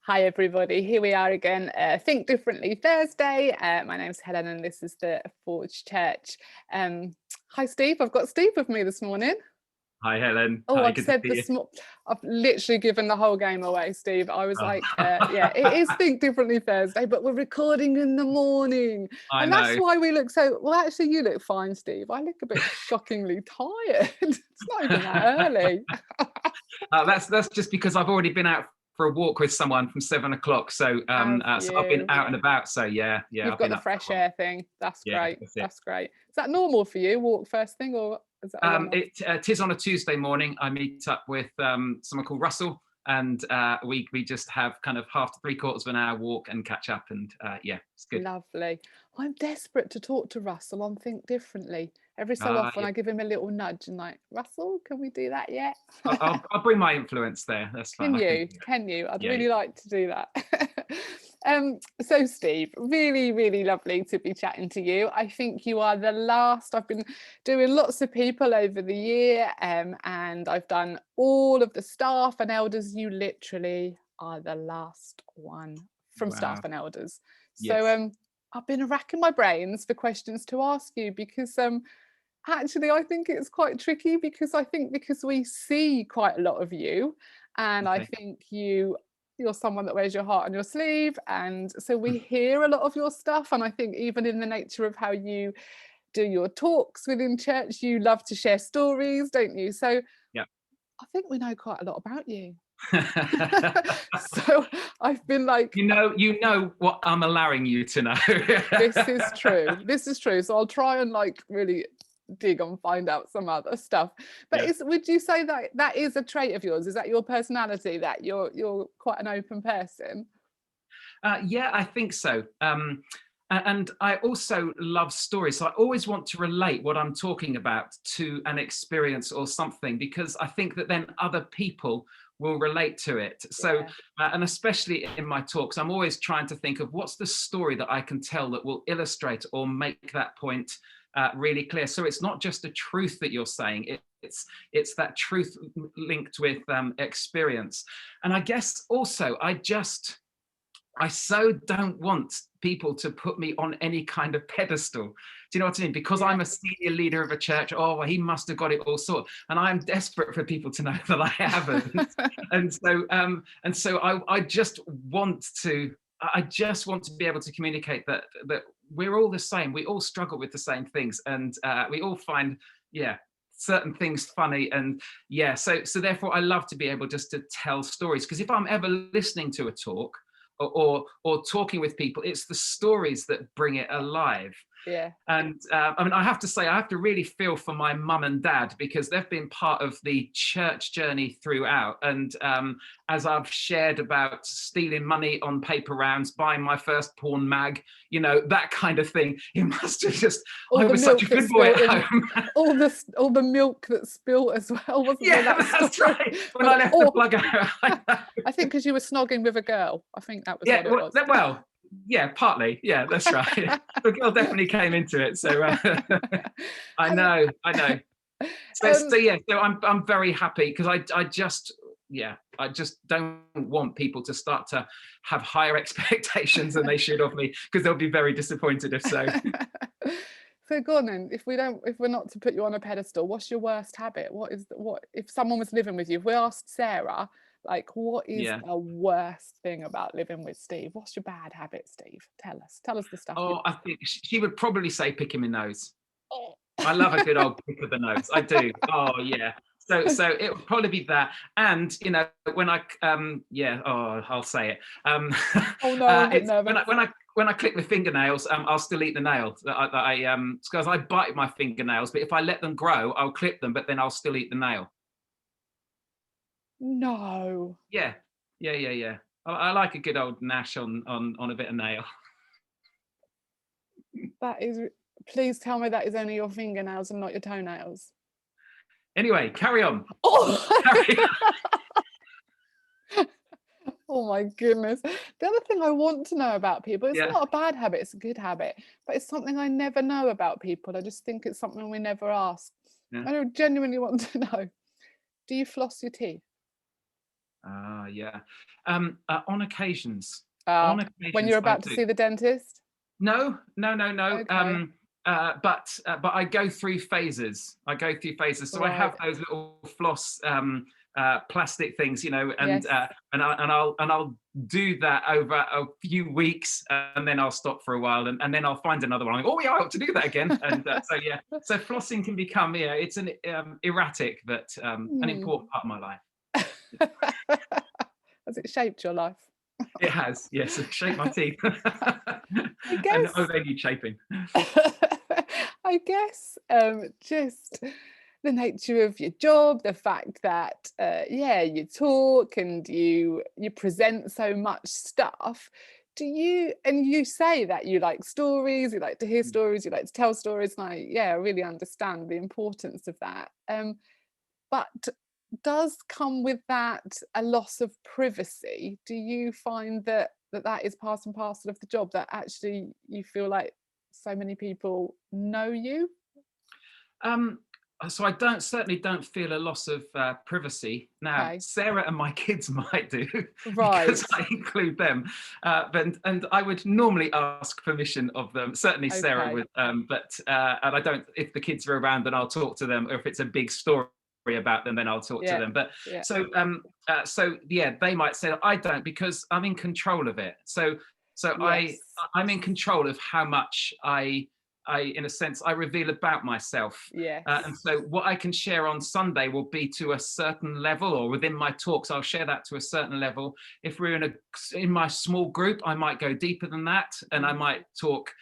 Hi everybody, here we are again, Think Differently Thursday. My name's Helen and this is the Forge Church. Hi Steve, I've got Steve with me this morning. Hi Helen. Oh, Hi, I've good to said see you. I've literally given the whole game away, Steve. I was like, yeah, it is Think Differently Thursday, but we're recording in the morning. I And that's know. why we look so, well, actually you look fine, Steve. I look a bit shockingly tired. It's not even that early. That's just because I've already been out for a walk with someone from 7 o'clock. So Have so I've been you? out and about. So yeah, You've I've got been the up for a fresh while. air thing. That's Yeah, great. that's it. That's great. Is that normal for you? Walk first thing, or is that a one-off? It is on a Tuesday morning. I meet up with someone called Russell, and we just have kind of half to 3/4 of an hour walk and catch up, and yeah, it's good. Lovely. I'm desperate to talk to Russell on Think Differently. Every so often Yeah. I give him a little nudge and like, Russell, can we do that yet? I'll bring my influence there. That's fine. Can I can do you? that. Can you? I'd Yeah, really like to do that. So Steve, really, really lovely to be chatting to you. I think you are the last. I've been doing lots of people over the year, and I've done all of the staff and elders. You literally are the last one from staff Wow. and elders. So Yes. I've been racking my brains for questions to ask you because actually I think it's quite tricky because because we see quite a lot of you, and I Okay. think you're someone that wears your heart on your sleeve, and so we hear a lot of your stuff, and I think even in the nature of how you do your talks within church, you love to share stories, don't you? So Yeah. I think we know quite a lot about you. So I've been like, You know what I'm allowing you to know. this is true. This is true. So I'll try and like really dig and find out some other stuff. But Yeah. would you say that that is a trait of yours? Is that your personality, that you're quite an open person? Yeah, I think so. And I also love stories. So I always want to relate what I'm talking about to an experience or something, because I think that then other people will relate to it. So, Yeah. and especially in my talks, I'm always trying to think of what's the story that I can tell that will illustrate or make that point really clear. So it's not just a truth that you're saying, it's that truth linked with experience. And I guess also I so don't want people to put me on any kind of pedestal. Do you know what I mean? Because Yeah. I'm a senior leader of a church. Oh, well, he must have got it all sorted. And I'm desperate for people to know that I haven't. I just want to. I just want to be able to communicate that we're all the same. We all struggle with the same things, and we all find, certain things funny. And yeah, so therefore, I love to be able just to tell stories, because if I'm ever listening to a talk or talking with people, it's the stories that bring it alive. Yeah. And I mean, I have to say, I have to really feel for my mum and dad, because they've been part of the church journey throughout. And as I've shared about stealing money on paper rounds, buying my first porn mag, that kind of thing, it must have just, All I the was such a milk that good boy spilt at in, home. all the milk that spilt as well, wasn't there, Yeah, that that's story? right. When I left the Or plug out. I think because you were snogging with a girl. I think that was Yeah, what it was. well, yeah, partly. Yeah, that's right. The girl definitely came into it. So I And know, I know. So yeah, so I'm very happy, because I just don't want people to start to have higher expectations than they should of me, because they'll be very disappointed if so. so go on then. If we're not to put you on a pedestal, what's your worst habit? What if someone was living with you? If we asked Sarah, like, what is Yeah. the worst thing about living with Steve? What's your bad habit, Steve? Tell us. Tell us the stuff you. Oh, I think she would probably say picking my nose. Oh. I love a good old pick of the nose. I do. Oh yeah. So it would probably be that. And when I'll say it. Oh no, I'm a bit It's nervous. when I click my fingernails, I'll still eat the nail. Because I bite my fingernails, but if I let them grow, I'll clip them, but then I'll still eat the nail. No, Yeah. Yeah. I like a good old gnash on a bit of nail. that is. Please tell me that is only your fingernails and not your toenails. Anyway, carry on. Oh. Carry on. Oh my goodness. The other thing I want to know about people, it's Yeah. not a bad habit, it's a good habit, but it's something I never know about people. I just think it's something we never ask. Yeah. I genuinely want to know. Do you floss your teeth? Yeah. On occasions, Uh, when you're I about to do. see the dentist? No, no, no, no. Okay, But I go through phases. I go through phases. So I right. have those little floss plastic things, you know, Yes. and I'll do that over a few weeks, and then I'll stop for a while, and then I'll find another one. Oh yeah, I ought to do that again. And so yeah, so flossing can become, yeah, it's an erratic but an Hmm. important part of my life. Has it shaped your life? It has, yes, shape my teeth, I and guess they need shaping. I guess just the nature of your job, the fact that yeah, you talk and you present so much stuff. Do you, and you say that you like stories, you like to hear stories, you like to tell stories, and I really understand the importance of that. But does come with that a loss of privacy? Do you find that that is part and parcel of the job, that actually you feel like so many people know you? Um, so I don't certainly don't feel a loss of privacy. Now, Okay, Sarah and my kids might do because right. I include them, and I would normally ask permission of them. Certainly, Sarah Okay, would, but and I don't. If the kids are around, then I'll talk to them. Or if it's a big story about them, then I'll talk to yeah, them. But yeah, so yeah, they might say I don't because I'm in control of it. So yes, I'm in control of how much in a sense, I reveal about myself. And yes, so what I can share on Sunday will be to a certain level, or within my talks, I'll share that to a certain level. If we're in my small group, I might go deeper than that, and I mm, might talk.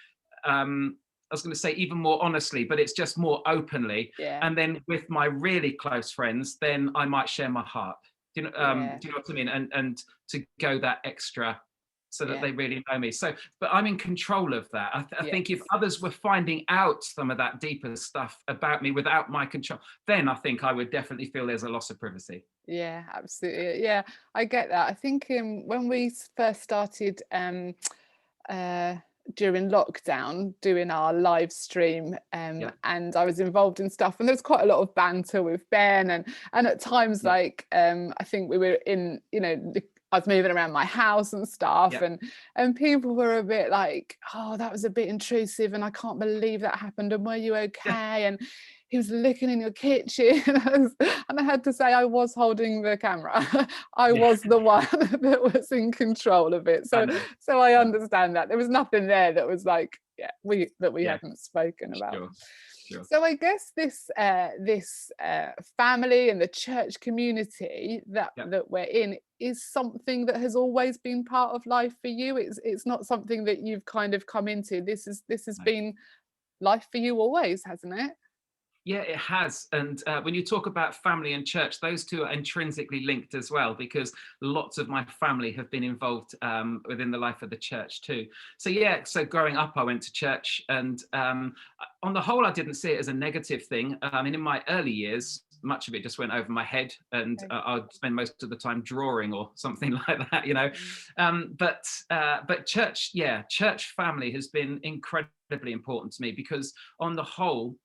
I was going to say even more honestly, but it's just more openly. yeah, And then with my really close friends, then I might share my heart. yeah, Do you know what I mean? And to go that extra so that yeah, they really know me. So, but I'm in control of that. I think if yes. others were finding out some of that deeper stuff about me without my control, then I think I would definitely feel there's a loss of privacy. Yeah, absolutely. Yeah, I get that. I think when we first started uh, during lockdown doing our live stream, Yeah, and I was involved in stuff, and there was quite a lot of banter with Ben, and at times yeah, like I think we were in, I was moving around my house and stuff, yeah, and people were a bit like, oh, that was a bit intrusive, and I can't believe that happened, and were you yeah. okay? And he was looking in your kitchen, and I had to say I was holding the camera. I Yeah. was the one that was in control of it. I So know. so I I know. understand that. There was nothing there that was like, yeah, we Yeah, hadn't spoken about. sure, sure. So I guess this family and the church community Yeah, that we're in is something that has always been part of life for you. It's not something that you've kind of come into. This has no. been life for you always, hasn't it? Yeah, it has. And when you talk about family and church, those two are intrinsically linked as well, because lots of my family have been involved within the life of the church too. So, yeah, so growing up, I went to church. And on the whole, I didn't see it as a negative thing. I mean, in my early years, much of it just went over my head, and Okay. I'd spend most of the time drawing or something like that, you know. Mm. But church, yeah, church family has been incredibly important to me because, on the whole,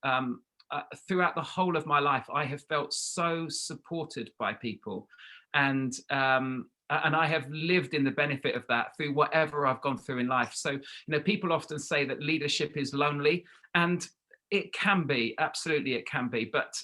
throughout the whole of my life, I have felt so supported by people, and I have lived in the benefit of that through whatever I've gone through in life. So, people often say that leadership is lonely, and it can be, absolutely, it can be. But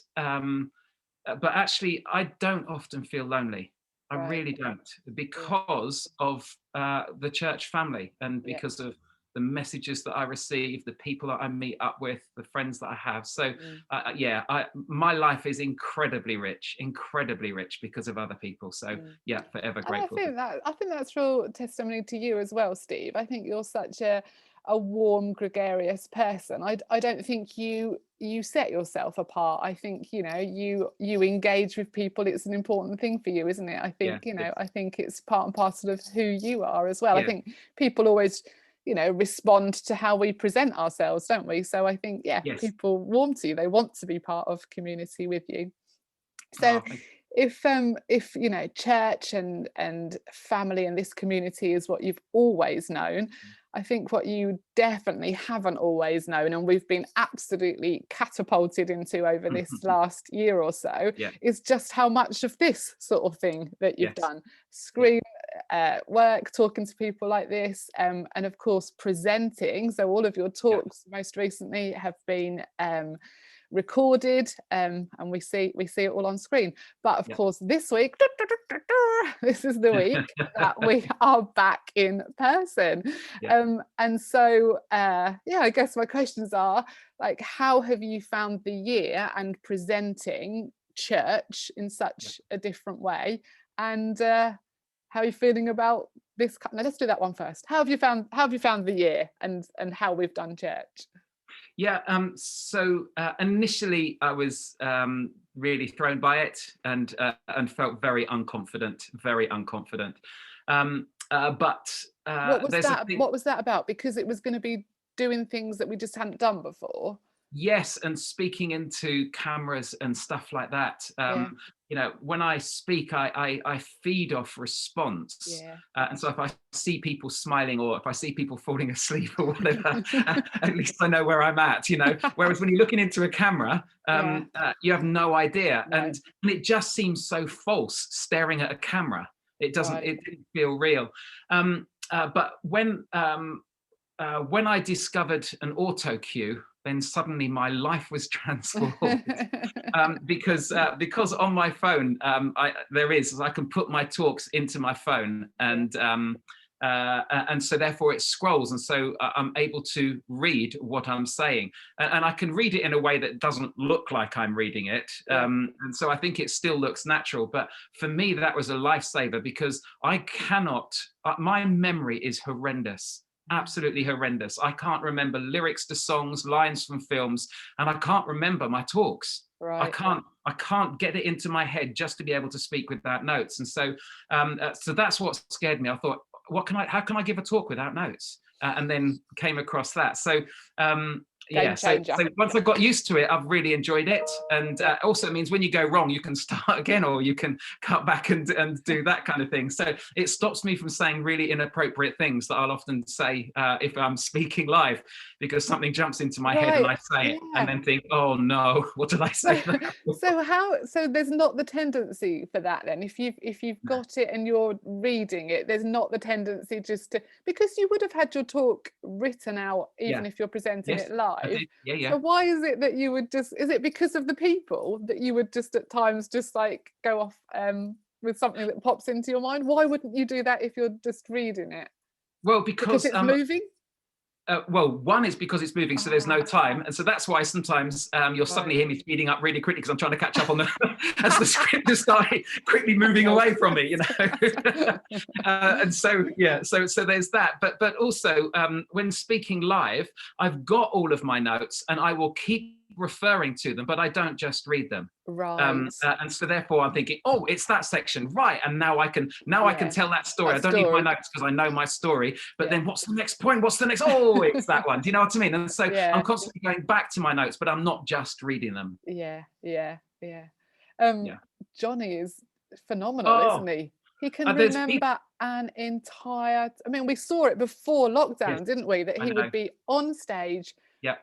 actually, I don't often feel lonely. I Right. really don't, Yeah. because of the church family, and Yeah. because of the messages that I receive, the people that I meet up with, the friends that I have. So, Mm. yeah, my life is incredibly rich because of other people. So, Mm. yeah, forever And grateful for. I think that's real testimony to you as well, Steve. I think you're such a warm, gregarious person. I don't think you set yourself apart. I think, you engage with people. It's an important thing for you, isn't it? I Yeah, think, yes, I think it's part and parcel of who you are as well. I yeah, think people always, respond to how we present ourselves, don't we? So I think, yeah, yes. people warm to you. They want to be part of community with you. So Oh, thank you. if you know, church and family and this community is what you've always known, I think what you definitely haven't always known, and we've been absolutely catapulted into over this last year or so, Yeah. is just how much of this sort of thing that you've Yes. done. Screen work, talking to people like this, and of course presenting. So all of your Yeah. talks most recently have been recorded, and we see it all on screen. But of Yeah. course this week, this is the week that we are back in person. Yeah. And so yeah, I guess my questions are, like, how have you found the year and presenting church in Yeah. such a different way? And how are you feeling about this? No, let's do that one first. How have you found the year and how we've done church? Yeah, so initially I was really thrown by it and felt very unconfident, very unconfident. But there's a thing. What was that about? Because it was going to be doing things that we just hadn't done before. Yes, and speaking into cameras and stuff like that. Yeah, You know, when I speak, I feed off response. yeah. And so if I see people smiling or if I see people falling asleep or whatever, at least I know where I'm at, you know. Whereas when you're looking into a camera, Yeah. you have no idea. No. And it just seems so false staring at a camera. It doesn't, Right. it didn't feel real. But when I discovered an auto cue, then suddenly my life was transformed. Because on my phone I can put my talks into my phone, and so therefore it scrolls, and so I'm able to read what I'm saying, and I can read it in a way that doesn't look like I'm reading it, and so I think it still looks natural. But for me, that was a lifesaver, because I cannot. My memory is horrendous. Absolutely horrendous. I can't remember lyrics to songs, lines from films, and I can't remember my talks. Right. I can't get it into my head just to be able to speak without notes. And so so that's what scared me. I thought, how can I give a talk without notes? And then came across that. So Game so changer. once I got used to it, I've really enjoyed it. And also it means when you go wrong, you can start again, or you can cut back and do that kind of thing. So it stops me from saying really inappropriate things that I'll often say if I'm speaking live, because something jumps into my head and I say it and then think, oh no, what did I say? So there's not the tendency for that then, if you've got it and you're reading it, there's not the tendency just to, because you would have had your talk written out even if you're presenting it live. Yeah. So why is it that you would just, is it because of the people that you would just at times just like go off with something that pops into your mind? Why wouldn't you do that if you're just reading it? Well, Because it's moving? Well, one is because it's moving, so there's no time, and so that's why sometimes you'll suddenly hear me speeding up really quickly because I'm trying to catch up on the as the script is starting quickly moving away from me, you know. And so so there's that. But also when speaking live, I've got all of my notes, and I will keep referring to them, but I don't just read them. Right. And so therefore I'm thinking, oh, it's that section, right? And now I can tell that story. I don't need my notes because I know my story. But then what's the next point? What's the next? Oh, it's that one. Do you know what I mean? And so I'm constantly going back to my notes, but I'm not just reading them. Johnny is phenomenal, isn't he? He can remember an entire, I mean, we saw it before lockdown, didn't we? That he would be on stage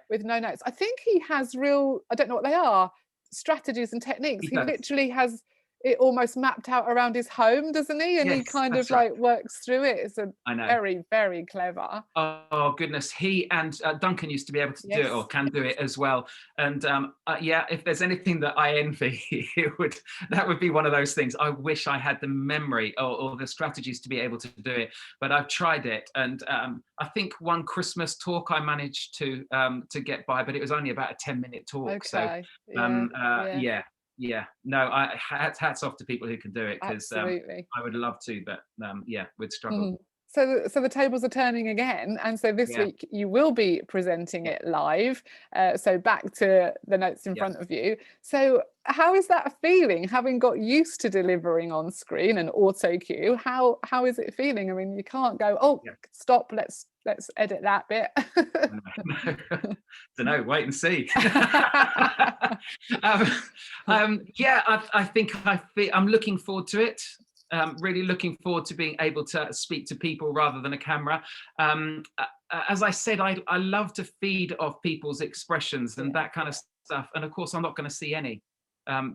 with no notes. I think he has real, I don't know what they are, strategies and techniques. He literally has it almost mapped out around his home, doesn't he? And he kind of like works through it. It's very, very clever. Oh goodness, he and Duncan used to be able to do it, or can do it as well. And if there's anything that I envy, that would be one of those things. I wish I had the memory or the strategies to be able to do it, but I've tried it. And I think one Christmas talk I managed to get by, but it was only about a 10-minute talk. Okay. No, hats off to people who can do it, because I would love to, but would struggle. So the tables are turning again, and so this Yeah, week you will be presenting yeah, it live. So back to the notes in yeah. front of you. So how is that feeling, having got used to delivering on screen and auto cue? How is it feeling? I mean, you can't go, oh, Yeah. stop, let's edit that bit. No, don't know. Wait and see. um, yeah, I think I'm looking forward to it. Really looking forward to being able to speak to people rather than a camera. As I said, I love to feed off people's expressions and Yeah. that kind of stuff. And of course, I'm not going to see any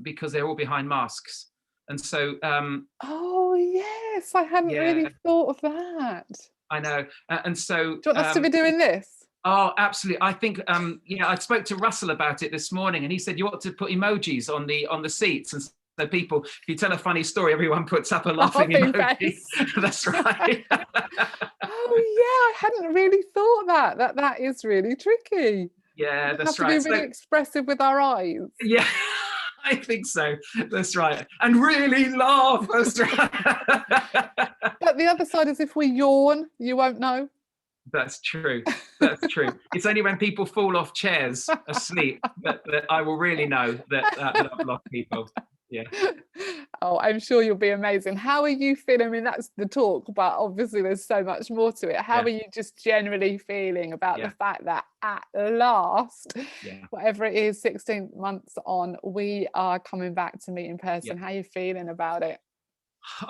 because they're all behind masks. And so, Oh yes, I hadn't yeah, really thought of that. I know. And so, Do you want us to be doing this? oh, absolutely. I think, yeah, I spoke to Russell about it this morning, and he said you ought to put emojis on the seats, and so people, if you tell a funny story, everyone puts up a laughing Laughing emoji. face. That's right. Oh yeah, I hadn't really thought that is really tricky. Yeah, We have that's to be right. really So, expressive with our eyes. yeah, I think so. That's right. And really laugh. That's right. But the other side is if we yawn, you won't know. That's true. That's true. It's only when people fall off chairs asleep that I will really know that I've lost people. Yeah. Oh, I'm sure you'll be amazing. How are you feeling? I mean, that's the talk, but obviously there's so much more to it. How Yeah. are you just generally feeling about the Yeah. fact that at last, Yeah. whatever it is, 16 months on, we are coming back to meet in Yeah. person? How are you feeling about it?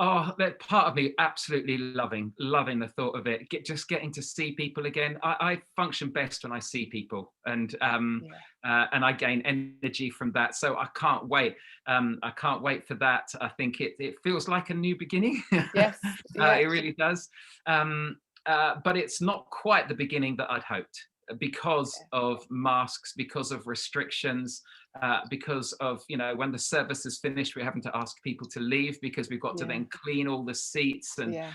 Oh, that part of me absolutely loving the thought of it. Just getting to see people again. I function best when I see people, and Yeah. I gain energy from that. So I can't wait. I can't wait for that. I think it feels like a new beginning. Yes. Yeah. It really does. But it's not quite the beginning that I'd hoped because of masks, because of restrictions, because of, when the service is finished, we're having to ask people to leave because we've got to Yeah. then clean all the seats Yeah.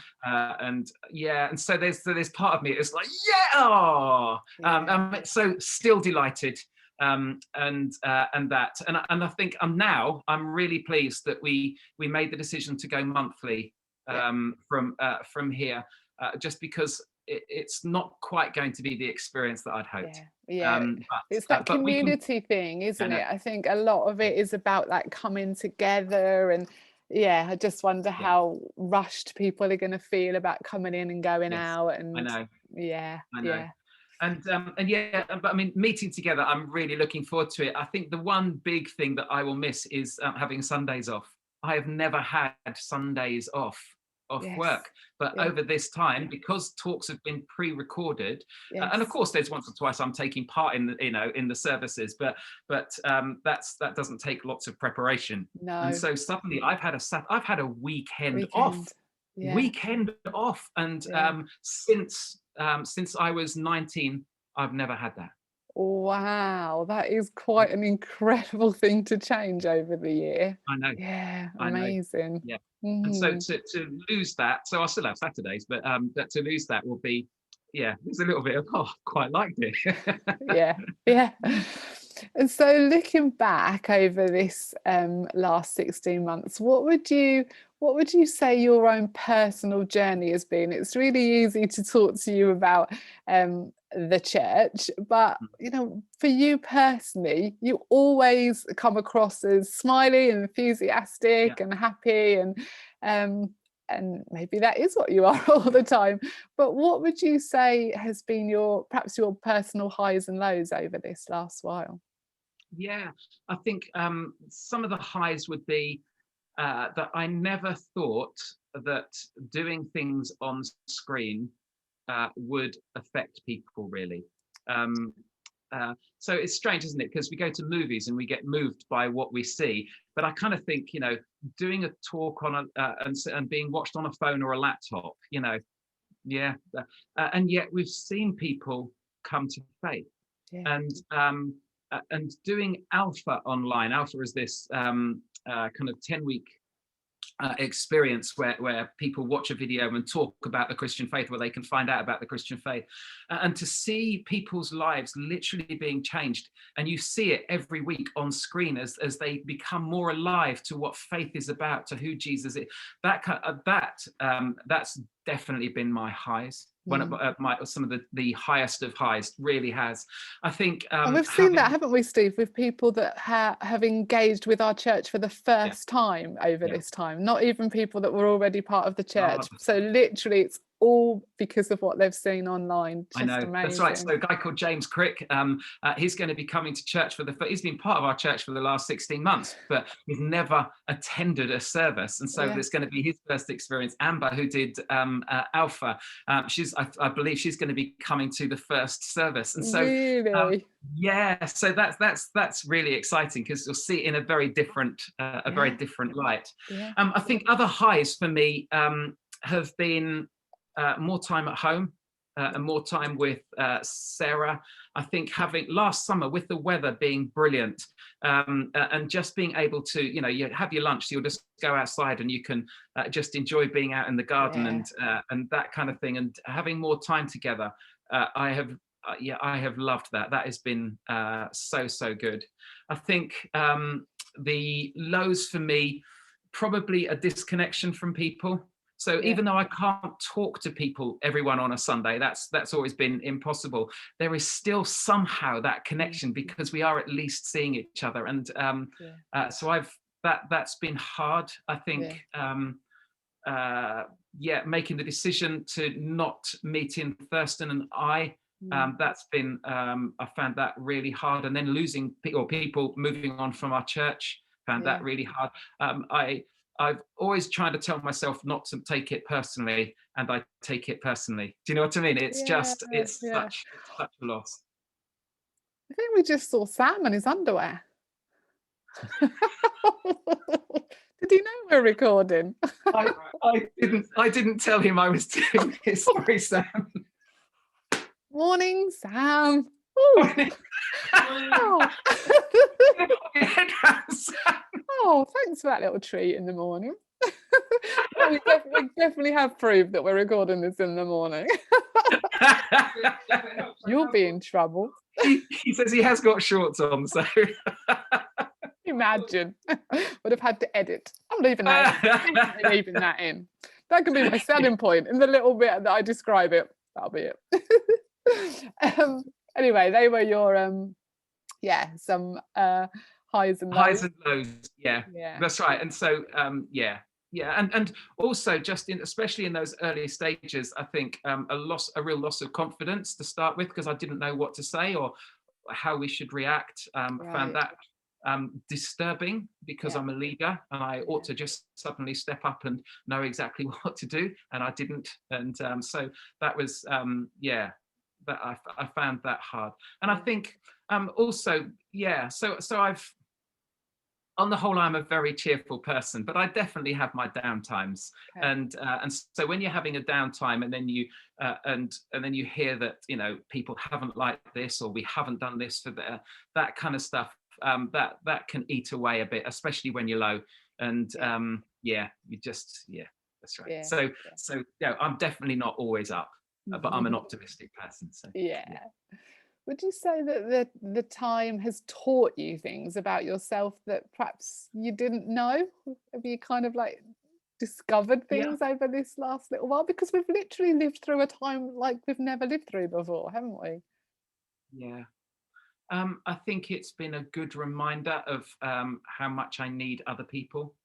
and yeah, and so there's part of me it's like, yeah, oh! Yeah. I'm so still delighted, and I think I'm really pleased that we made the decision to go monthly, Yeah. from here, just because it's not quite going to be the experience that I'd hoped. Yeah, yeah. It's that But we can. community thing, I isn't know. it? I think a lot of Yeah, it is about that coming together, and yeah, I just wonder yeah, how rushed people are going to feel about coming in and going yes, out, I and know, yeah, I know. yeah, And yeah, but I mean, meeting together, I'm really looking forward to it. I think the one big thing that I will miss is having Sundays off. I have never had Sundays off yes, work, but yeah, over this time, because talks have been pre-recorded, and of yes, course there's once or twice I'm taking part in in the services, that doesn't take lots of preparation. And no, so suddenly I've had a weekend, yeah, weekend off, and yeah. since I was 19, I've never had that. Wow, that is quite an incredible thing to change over the year. I know, Yeah, I know. amazing. Yeah. And so Mhm. to lose that, so I still have Saturdays, but to lose that will be, yeah, there's a little bit of, oh, quite liked it. Yeah, yeah. And so looking back over this last 16 months, what would you say your own personal journey has been? It's really easy to talk to you about the church, but for you personally, you always come across as smiley and Yeah. enthusiastic and happy, um, and maybe that is what you are all the time. But what would you say has been perhaps your personal highs and lows over this last while? Yeah, I think some of the highs would be that I never thought that doing things on screen would affect people really. Um, so it's strange, isn't it? Because we go to movies and we get moved by what we see. But I kind of think, doing a talk on and being watched on a phone or a laptop, yeah. And yet we've seen people come to faith, Yeah, and doing Alpha online. Alpha is this kind of 10-week experience where people watch a video and talk about the Christian faith, where they can find out about the Christian faith, and to see people's lives literally being changed. And you see it every week on screen as they become more alive to what faith is about, to who Jesus is. That's definitely been my highs. One of some of the highest of highs, really has. I think and we've seen that, haven't we, Steve, with people that have engaged with our church for the first time over this time, not even people that were already part of the church. So literally it's all because of what they've seen online. Just I know, amazing. that's right. So a guy called James Crick, he's going to be coming to church he's been part of our church for the last 16 months, but he's never attended a service. And so it's going to be his first experience. Amber, who did Alpha, I believe she's going to be coming to the first service. And so, really? So that's really exciting, because you'll see it in a very different, very different light. I think other highs for me have been more time at home. And more time with Sarah. I think having last summer, with the weather being brilliant, and just being able to, you have your lunch, so you'll just go outside and you can just enjoy being out in the garden and that kind of thing, and having more time together. I have loved that. That has been so good. I think the lows for me, probably a disconnection from people. So even though I can't talk to everyone on a Sunday, that's always been impossible. There is still somehow that connection, because we are at least seeing each other. And so that's been hard. I think, making the decision to not meet in Thurston and that's been, I found that really hard. And then losing people moving on from our church, found that really hard. I've always tried to tell myself not to take it personally, and I take it personally. Do you know what I mean? It's such a loss. I think we just saw Sam in his underwear. Did he know we're recording? I didn't tell him I was doing this. Sorry, Sam. Morning, Sam. Oh, thanks for that little treat in the morning. we definitely have proved that we're recording this in the morning. You'll be in trouble. He says he has got shorts on, so imagine. Would have had to edit. I'm leaving that in. That can be my selling point in the little bit that I describe it. That'll be it. Anyway, they were your some highs and lows. Highs and lows, that's right. And so and also just especially in those early stages, I think a real loss of confidence to start with, because I didn't know what to say or how we should react. I found that disturbing, because I'm a leader and I ought to just suddenly step up and know exactly what to do, and I didn't. And so that was that I found that hard. And I think also so I've, on the whole, I'm a very cheerful person, but I definitely have my down times. And so when you're having a downtime, and then you and then you hear that people haven't liked this, or we haven't done this for that kind of stuff, that can eat away a bit, especially when you're low. And you just that's right. So I'm definitely not always up, but I'm an optimistic person. So Would you say that the time has taught you things about yourself that perhaps you didn't know? Have you kind of like discovered things over this last little while? Because we've literally lived through a time like we've never lived through before, haven't we? I think it's been a good reminder of how much I need other people.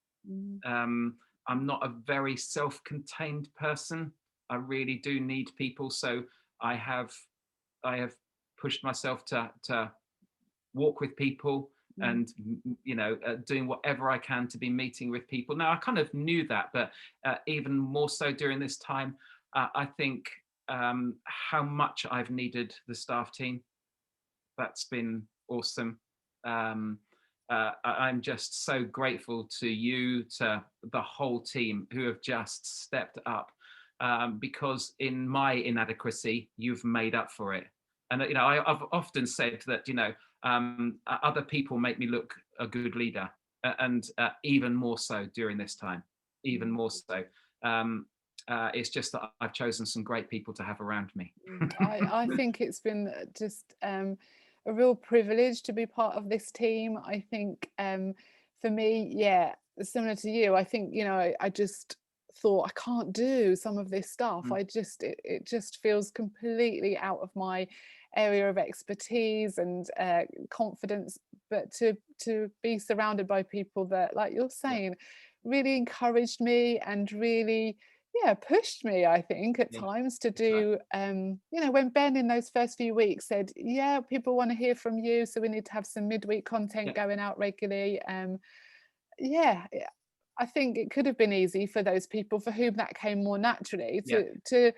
I'm not a very self-contained person. I really do need people. So I have pushed myself to walk with people, and doing whatever I can to be meeting with people. Now I kind of knew that, but even more so during this time, I think how much I've needed the staff team. That's been awesome. I'm just so grateful to you, to the whole team who have just stepped up, because in my inadequacy, you've made up for it. And I've often said that other people make me look a good leader, and even more so during this time. even more so. It's just that I've chosen some great people to have around me. I think it's been just a real privilege to be part of this team. I think for me, yeah, similar to you, I think, you know, I just thought I can't do some of this stuff. Mm, It just feels completely out of my area of expertise and confidence. But to be surrounded by people that, like you're yeah, saying, really encouraged me and really, yeah, pushed me, I think, at yeah, times to that's right. do, you know, when Ben in those first few weeks said, yeah, people want to hear from you, so we need to have some midweek content Yeah, going out regularly. Yeah, I think it could have been easy for those people for whom that came more naturally yeah, to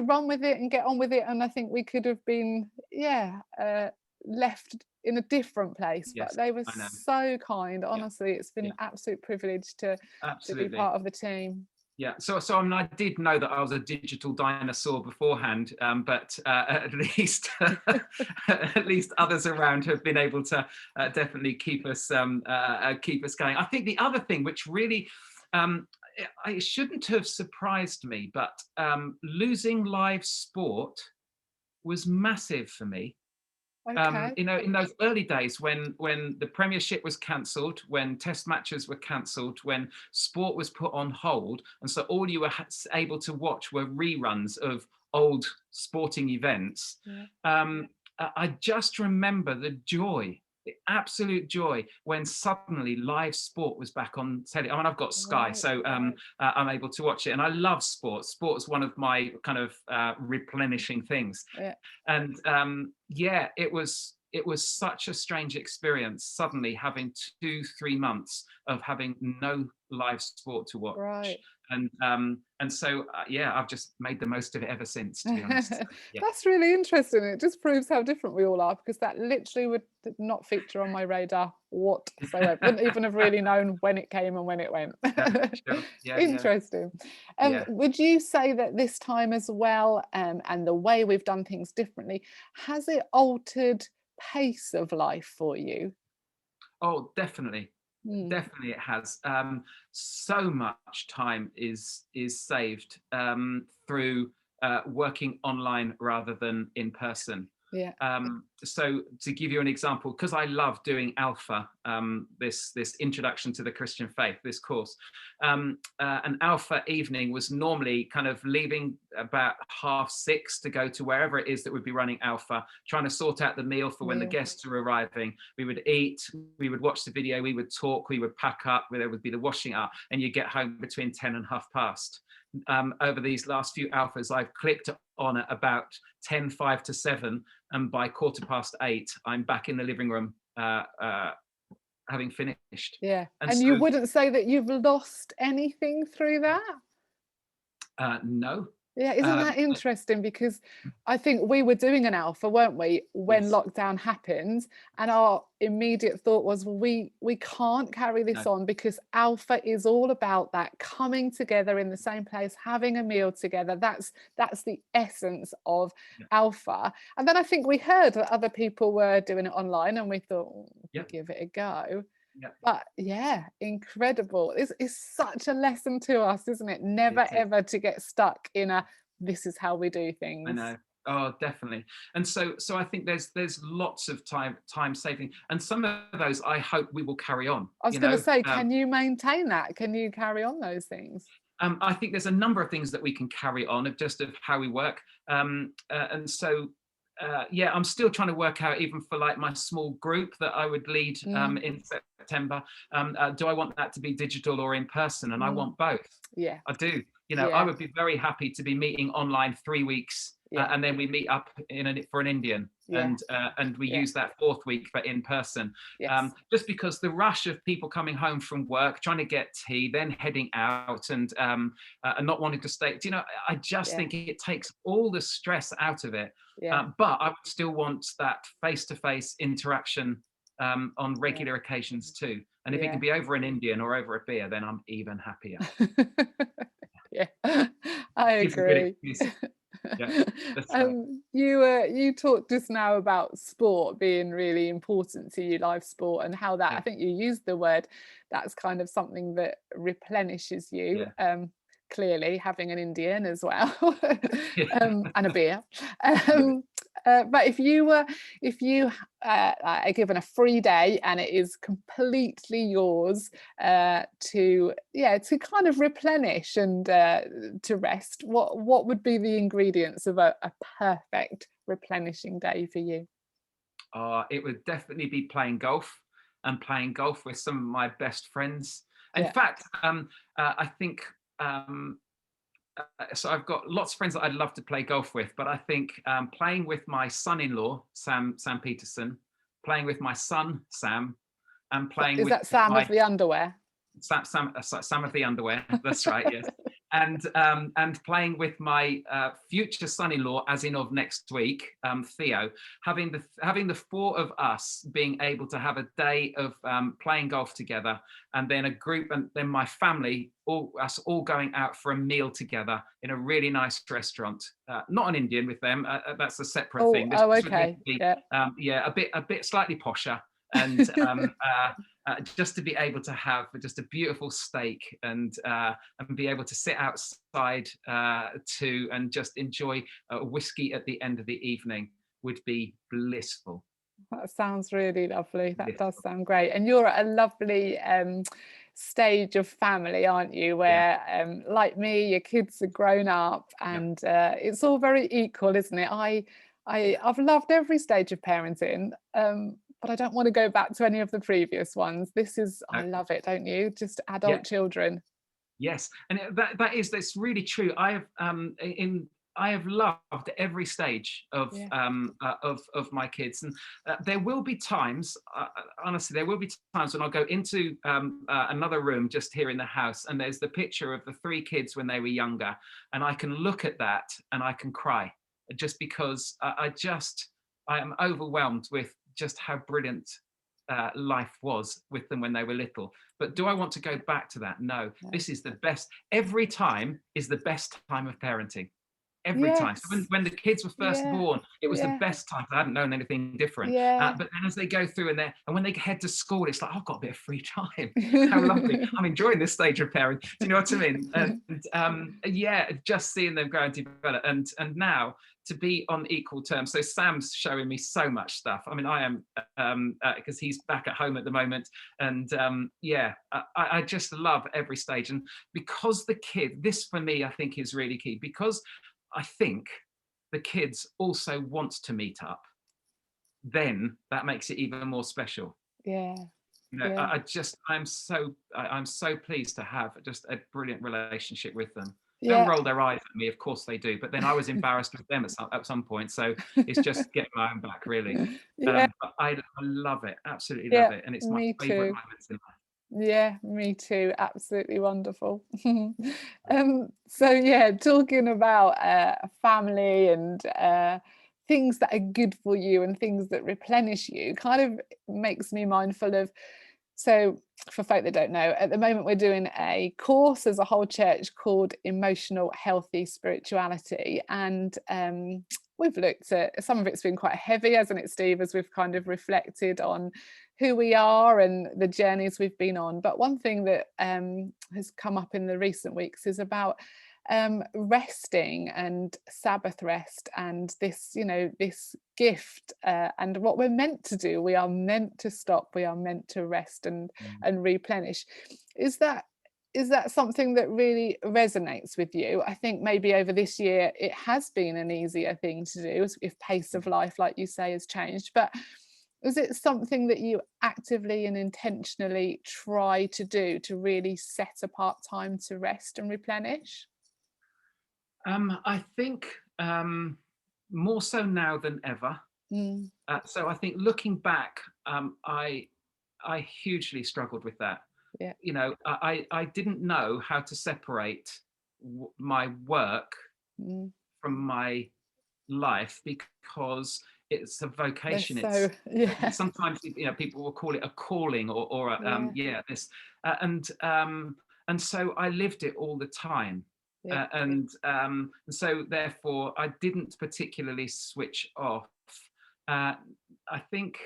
run with it and get on with it. And I think we could have been, yeah, left in a different place. But yes, they were I know. so kind. Yeah, Honestly, it's been yeah, an absolute privilege to be absolutely. part of the team. Yeah, so I mean, I did know that I was a digital dinosaur beforehand, but at least at least others around have been able to definitely keep us going. I think the other thing which really it shouldn't have surprised me, but losing live sport was massive for me. Okay. You know, in those early days when the Premiership was cancelled, when Test matches were cancelled, when sport was put on hold, and so all you were able to watch were reruns of old sporting events. Yeah. I just remember the absolute joy when suddenly live sport was back on telly. I mean, I've got Sky, Right. so I'm able to watch it, and I love sport. Sport is one of my kind of replenishing things. Yeah. And yeah, it was such a strange experience suddenly having 2 3 months of having no live sport to watch. Right. And so yeah, I've just made the most of it ever since, to be honest. So, yeah. That's really interesting. It just proves how different we all are, because that literally would not feature on my radar whatsoever. Wouldn't even have really known when it came and when it went. Yeah, sure. Yeah, yeah, Interesting. yeah. Would you say that this time as well, and the way we've done things differently, has it altered pace of life for you? Oh, definitely. Mm, Definitely it has. So much time is saved through working online rather than in person. yeah. So to give you an example, because I love doing Alpha, this introduction to the Christian faith, this course, an Alpha evening was normally kind of leaving about 6:30 to go to wherever it is that would be running Alpha, trying to sort out the meal for when the Meal. guests are arriving. We would eat, we would watch the video, we would talk, we would pack up, there would be the washing up, and you get home between 10 and past. Over these last few Alphas, I've clicked on at about 10:05 to 7, and by 8:15, I'm back in the living room having finished. Yeah. And And you so, wouldn't say that you've lost anything through that? no, Yeah, isn't uh, that interesting? Because I think we were doing an alpha, weren't we, when yes, lockdown happened, and our immediate thought was, well, we can't carry this no, on, because alpha is all about that coming together in the same place, having a meal together. That's the essence of yeah, alpha. And then I think we heard that other people were doing it online, and we thought, "Oh, we yeah, could give it a go." yeah, But yeah, incredible. It's such a lesson to us, isn't it? it Never is. ever to get stuck in a this is how we do I things. know. Oh, definitely. And so I think there's lots of time saving, and some of those I hope we will carry on. I was You going to know, say, can you maintain that? Can you carry on those things? I think there's a number of things that we can carry on of just of how we work, and so yeah, I'm still trying to work out, even for like my small group that I would lead Mm, in September. Do I want that to be digital or in person? And I mm, want both. yeah, I do. You know, I yeah, would be very happy to be meeting online 3 weeks, yeah, and then we meet up for an Indian, yeah, and we yeah, use that fourth week for in person. yes, Just because the rush of people coming home from work, trying to get tea, then heading out, and not wanting to stay. You know, I just yeah, think it takes all the stress out of it. yeah, But I would still want that face-to-face interaction on yeah, regular occasions too. And if it can yeah. be over an Indian or over a beer, then I'm even happier. Yeah, I Gives a good agree. excuse. Yeah, that's right. You talked just now about sport being really important to you, live sport, and how that, I Yeah, think you used the word, that's kind of something that replenishes you. yeah, Clearly, having an Indian as well, yeah. and a beer. And Um, but if you are given a free day and it is completely yours, to kind of replenish and to rest, what would be the ingredients of a perfect replenishing day for you? it would definitely be playing golf, and playing golf with some of my best friends. In Yeah. fact, I think um, so. I've got lots of friends that I'd love to play golf with, but I think playing with my son-in-law, Sam Peterson, playing with my son Sam, and playing Is with that Sam of my the underwear? Sam of the underwear. That's right. Yes, and playing with my future son-in-law, as in of next week, Theo. Having the four of us being able to have a day of playing golf together, and then a group, and then my family, all going out for a meal together in a really nice restaurant. Not an Indian with them. That's a separate Oh, thing. This oh, would need okay. to be, Yeah. yeah, a bit slightly posher, and just to be able to have just a beautiful steak, and be able to sit outside and just enjoy a whiskey at the end of the evening would be blissful. That sounds really lovely. That does Blissful. sound great. And you're at a lovely stage of family, aren't you? Yeah. Where, like me, your kids are grown up, Yeah. and it's all very equal, isn't it? I've loved every stage of parenting, but I don't want to go back to any of the previous ones. This is, I No, love it, don't you? Just yeah. adult children. Yes, and that's really true. I have loved every stage Yeah. of my kids, and there will be times, honestly, there will be times when I'll go into another room just here in the house, and there's the picture of the three kids when they were younger, and I can look at that and I can cry, just because I am overwhelmed with just how brilliant life was with them when they were little. But do I want to go back to that? No. No. This is the best. Every time is the best time of parenting. Every time. So Yes. when the kids were first Yeah. born, it was the Yeah. bdo I hadn't known anything different. Yeah. But then as they go through, and when they head to school, it's like, oh, I've got a bit of free time. How lovely. I'm enjoying this stage of parenting. Do you know what I mean? And yeah, just seeing them grow and develop. And now to be on equal terms. So Sam's showing me so much stuff. I mean, I am, because he's back at home at the moment. And yeah, I just love every stage. And because this for me, I think is really key, because I think the kids also want to meet up, then that makes it even more special. Yeah. You know, Yeah. I'm so pleased to have just a brilliant relationship with them. They'll Yeah. roll their eyes at me, of course they do, but then I was embarrassed with them at some point. So it's just getting my own back, really. Yeah. But I love it, absolutely love Yeah. it, and it's my Me favourite too. moments in life. Yeah, me too. Absolutely wonderful. So yeah, talking about family and things that are good for you and things that replenish you kind of makes me mindful of. So, for folk that don't know, at the moment we're doing a course as a whole church called Emotional Healthy Spirituality, and we've looked at some of it's been quite heavy, hasn't it, Steve, as we've kind of reflected on who we are and the journeys we've been on. But one thing that has come up in the recent weeks is about resting and Sabbath rest, and this, this gift, and what we're meant to do. We are meant to stop. We are meant to rest Mm. and replenish. Is that something that really resonates with you? I think maybe over this year it has been an easier thing to do if pace of life, like you say, has changed. But is it something that you actively and intentionally try to do, to really set apart time to rest and replenish? I think more so now than ever. Mm, So I think looking back, I hugely struggled with that. yeah. You know, I didn't know how to separate my work Mm. from my life, because it's a There's vocation. It's so yeah, sometimes, people will call it a calling, or yeah, yeah, this, and so I lived it all the time. And so therefore I didn't particularly switch off. I think,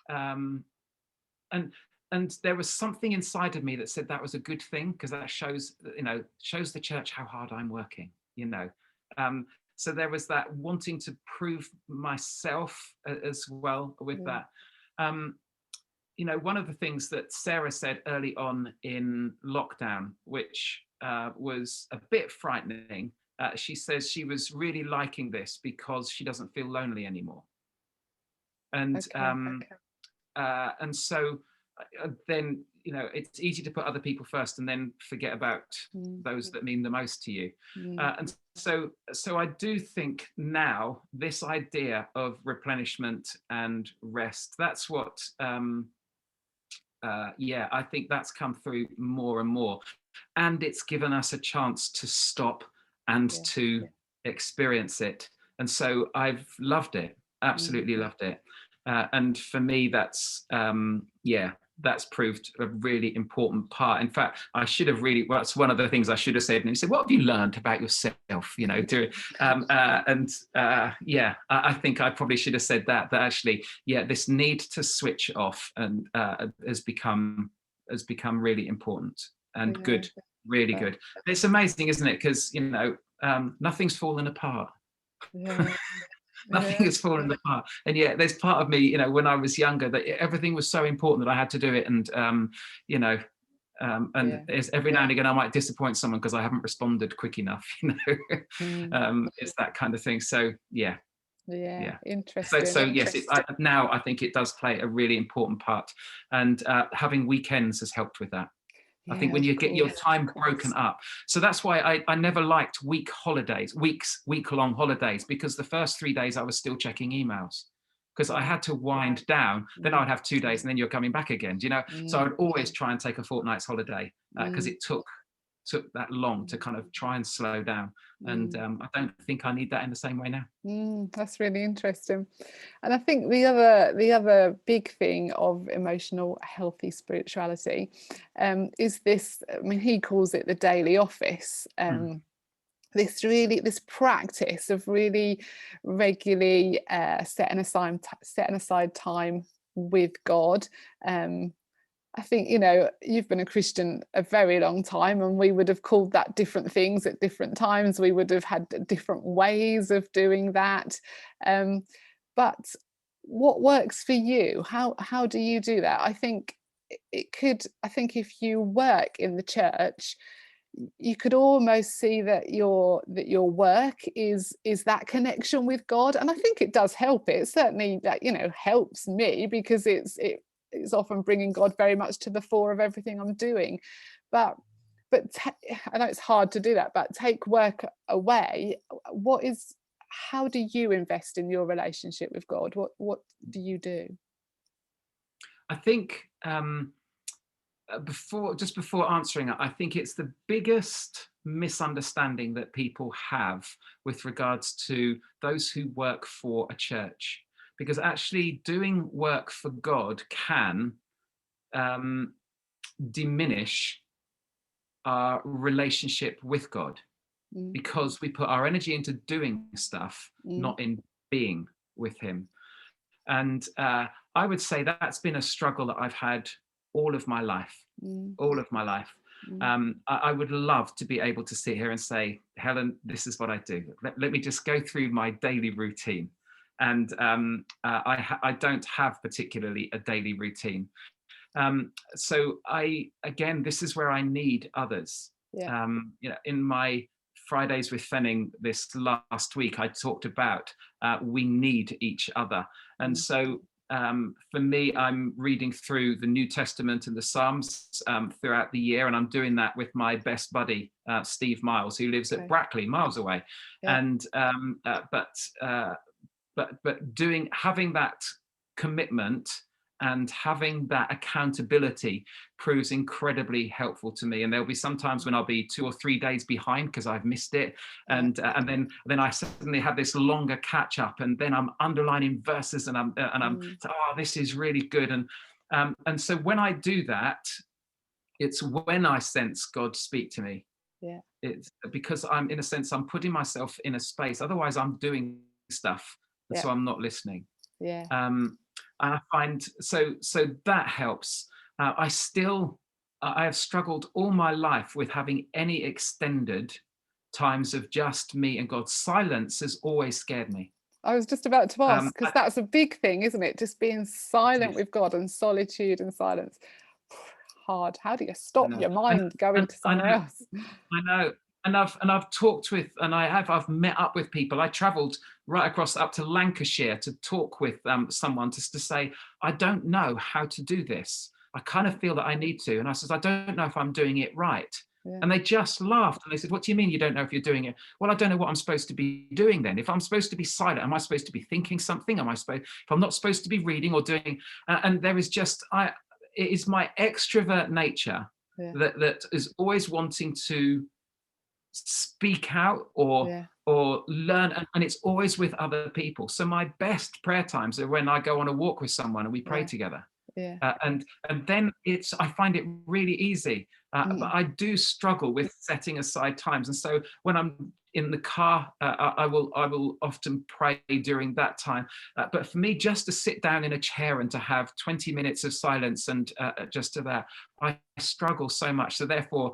and and there was something inside of me that said that was a good thing, because that shows, shows the church how hard I'm working, um, so there was that wanting to prove myself as well with that. um, One of the things that Sarah said early on in lockdown, which was a bit frightening, she says she was really liking this because she doesn't feel lonely anymore. And and so then, it's easy to put other people first and then forget about those that mean the most to you. And so I do think now this idea of replenishment and rest, that's what I think that's come through more and more, and it's given us a chance to stop and to experience it. And so I've loved it, absolutely loved it. And for me, that's proved a really important part. In fact, that's one of the things I should have said. And he said, "What have you learned about yourself?" I think I probably should have said that actually, this need to switch off and has become really important and good, really good. It's amazing, isn't it? Because nothing's fallen apart. Nothing has fallen apart. And yet there's part of me, when I was younger, that everything was so important that I had to do it. And every now and again I might disappoint someone because I haven't responded quick enough. It's that kind of thing. So interesting. So yes, now I think it does play a really important part, and having weekends has helped with that. I think when you get your time broken up. So that's why I never liked week-long holidays, because the first 3 days I was still checking emails, because I had to wind down. Then I would have 2 days and then you're coming back again, So I would always try and take a fortnight's holiday, because it took that long to kind of try and slow down. And I don't think I need that in the same way now. That's really interesting. And I think the other big thing of emotional healthy spirituality is this. I mean, he calls it the daily office. This practice of really regularly setting aside time with God. I think, you've been a Christian a very long time, and we would have called that different things at different times. We would have had different ways of doing that. But what works for you? How do you do that? I think if you work in the church, you could almost see that your work is that connection with God. And I think it does help. It certainly helps me, because it's often bringing God very much to the fore of everything I'm doing. But I know it's hard to do that, but take work away. How do you invest in your relationship with God? What do you do? I think before answering it, I think it's the biggest misunderstanding that people have with regards to those who work for a church, because actually doing work for God can diminish our relationship with God, because we put our energy into doing stuff, not in being with him. And I would say that's been a struggle that I've had all of my life. I would love to be able to sit here and say, "Helen, this is what I do. Let me just go through my daily routine." And I don't have particularly a daily routine. So this is where I need others. In my Fridays with Fenning this last week, I talked about we need each other. And so for me, I'm reading through the New Testament and the Psalms throughout the year, and I'm doing that with my best buddy, Steve Miles, who lives at Brackley, miles away. And having that commitment and having that accountability proves incredibly helpful to me. And there'll be some times when I'll be 2 or 3 days behind because I've missed it, and then I suddenly have this longer catch up, and then I'm underlining verses, and I'm this is really good. And so when I do that, it's when I sense God speak to me. Yeah. It's because I'm, in a sense, I'm putting myself in a space. Otherwise, I'm doing stuff, and Yeah. so I'm not listening. Yeah. And I find so that helps. I have struggled all my life with having any extended times of just me and God. Silence has always scared me. I was just about to ask, because I, that's a big thing, isn't it? Just being it silent is, with God, and solitude and silence. Hard. How do you I stop know, your mind going and to I somewhere know, else? I know, and I've talked with, and I've met up with people. I travelled right across up to Lancashire to talk with someone just to say, I don't know how to do this. I kind of feel that I need to, and I said, I don't know if I'm doing it right. Yeah. And they just laughed and they said, what do you mean you don't know if you're doing it? Well, I don't know what I'm supposed to be doing then. If I'm supposed to be silent, am I supposed to be thinking something? If I'm not supposed to be reading or doing, and there is just, it is my extrovert nature Yeah. that is always wanting to speak out Yeah. or learn, and it's always with other people. So my best prayer times are when I go on a walk with someone and we pray Yeah. together. Yeah. And then I find it really easy, but Mm. I do struggle with setting aside times. And so when I'm in the car, I will often pray during that time. But for me, just to sit down in a chair and to have 20 minutes of silence and just to that, I struggle so much. So therefore,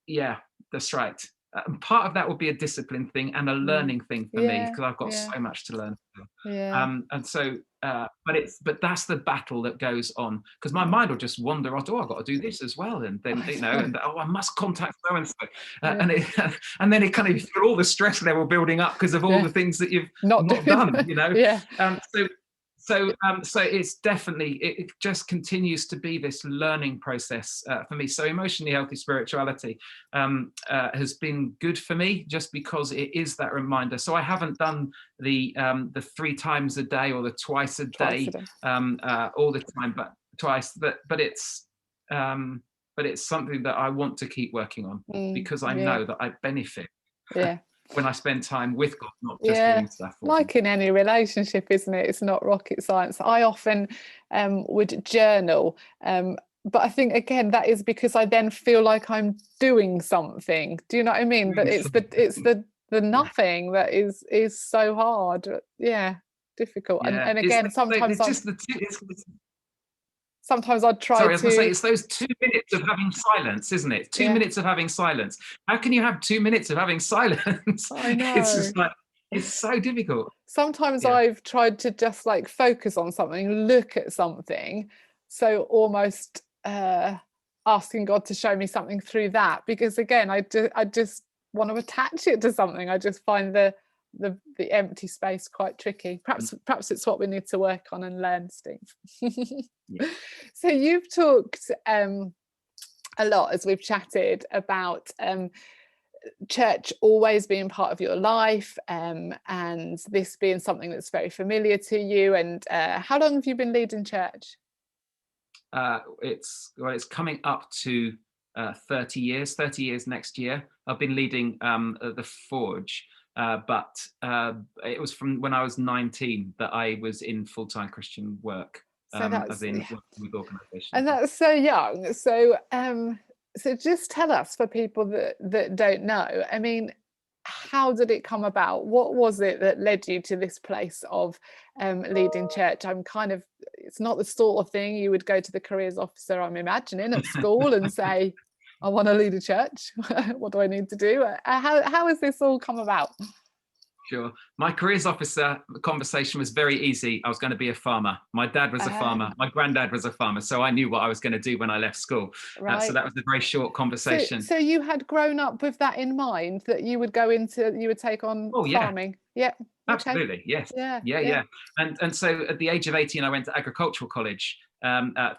yeah, that's right. Part of that will be a discipline thing and a Mm. learning thing for me, Yeah. because I've got Yeah. so much to learn. Yeah. And so, but that's the battle that goes on, because my Yeah. mind will just wander on. Oh, I've got to do this as well, and then and oh, I must contact so and so, Yeah. and then it kind of, you feel all the stress level building up because of all Yeah. the things that you've Not not doing done. that. Yeah. So it's definitely, it just continues to be this learning process for me. So emotionally healthy spirituality has been good for me, just because it is that reminder. So I haven't done the 3 times a day or the twice a Twice a day day. all the time, but twice. But it's something that I want to keep working on, Mm. because I Yeah. know that I benefit Yeah. when I spend time with God, not just Yeah, doing stuff for Him. like in any relationship, isn't it? It's not rocket science. I often would journal, but I think again that is because I then feel like I'm doing something. Do you know what I mean? But it's the Yeah. nothing that is so hard. Yeah, difficult. And Yeah, and again, it's just the two. sometimes I'd try Sorry, I was going to say, to. it's those 2 minutes of having silence, isn't it? Two Yeah, minutes of having silence. How can you have 2 minutes of having silence? I It's know. just like, it's so difficult. Sometimes Yeah. I've tried to just like focus on something, look at something, so almost asking God to show me something through that, because again I just want to attach it to something. I just find the empty space quite tricky. Perhaps it's what we need to work on and learn, Steve. Yeah. So you've talked a lot as we've chatted about church always being part of your life, and this being something that's very familiar to you. And how long have you been leading church? It's coming up to 30 years. 30 years next year. I've been leading the Forge, but it was from when I was 19 that I was in full-time Christian work, So as that's, in yeah, working with and organisations. that's so young. So just tell us, for people that don't know, I mean, how did it come about? What was it that led you to this place of leading church? I'm kind of, it's not the sort of thing you would go to the careers officer, I'm imagining, at school and say, I want to lead a church. What do I need to do? How has this all come about? Sure. My careers officer conversation was very easy. I was going to be a farmer. My dad was a farmer. My granddad was a farmer. So I knew what I was going to do when I left school. So Right. that was a very short conversation. So you had grown up with that in mind, that you would you would take on Oh, yeah. farming. Yeah. Okay. Absolutely, yes. Yeah. Yeah, Yeah. yeah. And so at the age of 18, I went to agricultural college,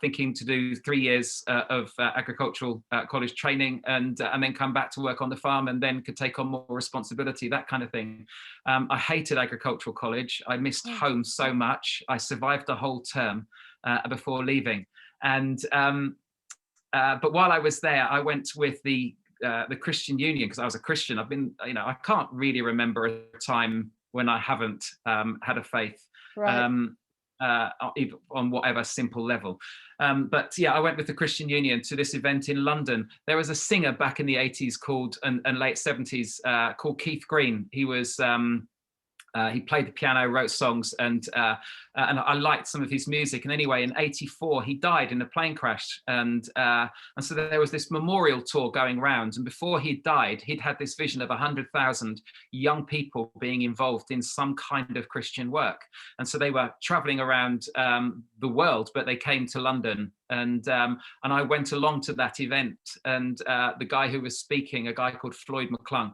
thinking to do 3 years of agricultural college training, and then come back to work on the farm, and then could take on more responsibility, that kind of thing. I hated agricultural college. I missed Oh. home so much. I survived the whole term before leaving. And but while I was there, I went with the Christian Union, because I was a Christian. I've been, I can't really remember a time when I haven't had a faith. Right. Um, even on whatever simple level. But yeah, I went with the Christian Union to this event in London. There was a singer back in the 80s called and late 70s called Keith Green. He played the piano, wrote songs, and I liked some of his music. And anyway, in '84, he died in a plane crash, and so there was this memorial tour going round. And before he died, he'd had this vision of 100,000 young people being involved in some kind of Christian work. And so they were traveling around the world, but they came to London. And I went along to that event, and the guy who was speaking, a guy called Floyd McClung,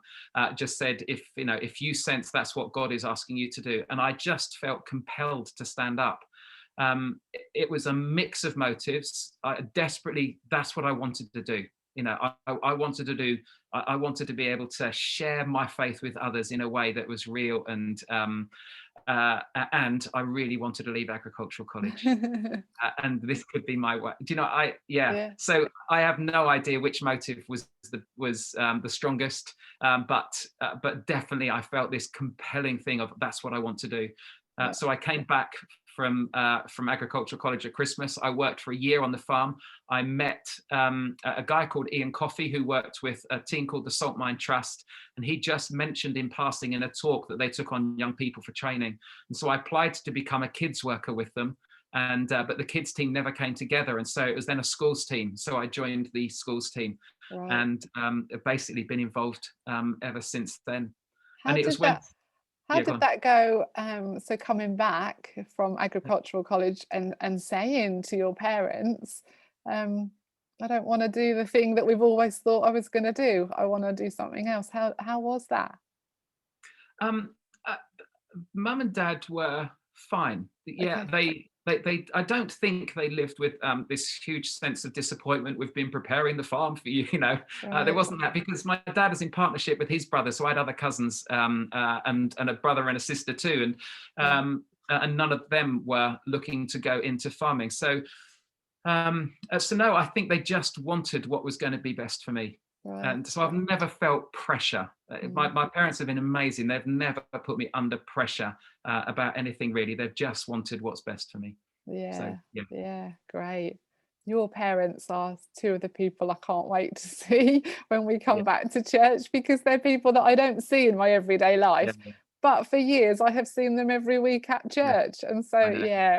just said, if you sense that's what God is asking you to do. And I just felt compelled to stand up. It was a mix of motives. That's what I wanted to do. I wanted to do. I wanted to be able to share my faith with others in a way that was real, and I really wanted to leave agricultural college. And this could be my way. Yeah. So I have no idea which motive was the strongest, but definitely I felt this compelling thing of that's what I want to do. So I came back from agricultural college at Christmas. I worked for a year on the farm. I met a guy called Ian Coffey, who worked with a team called the Salt Mine Trust, and he just mentioned in passing in a talk that they took on young people for training. And so I applied to become a kids worker with them. And but the kids team never came together, and so it was then a schools team. So I joined the schools team, Right. and have basically been involved ever since then. How did that go? So coming back from agricultural college and saying to your parents, I don't want to do the thing that we've always thought I was going to do. I want to do something else. How was that? Mum and Dad were fine. Yeah, okay. They I don't think they lived with this huge sense of disappointment with been preparing the farm for you. Right. There wasn't that, because my dad was in partnership with his brother, so I had other cousins and a brother and a sister too, and none of them were looking to go into farming. So no, I think they just wanted what was going to be best for me. Right. And so I've never felt pressure. My parents have been amazing. They've never put me under pressure about anything, really. They've just wanted what's best for me. Yeah, great. Your parents are two of the people I can't wait to see when we come back to church, because they're people that I don't see in my everyday life. Yeah. But for years, I have seen them every week at church. Yeah. And so,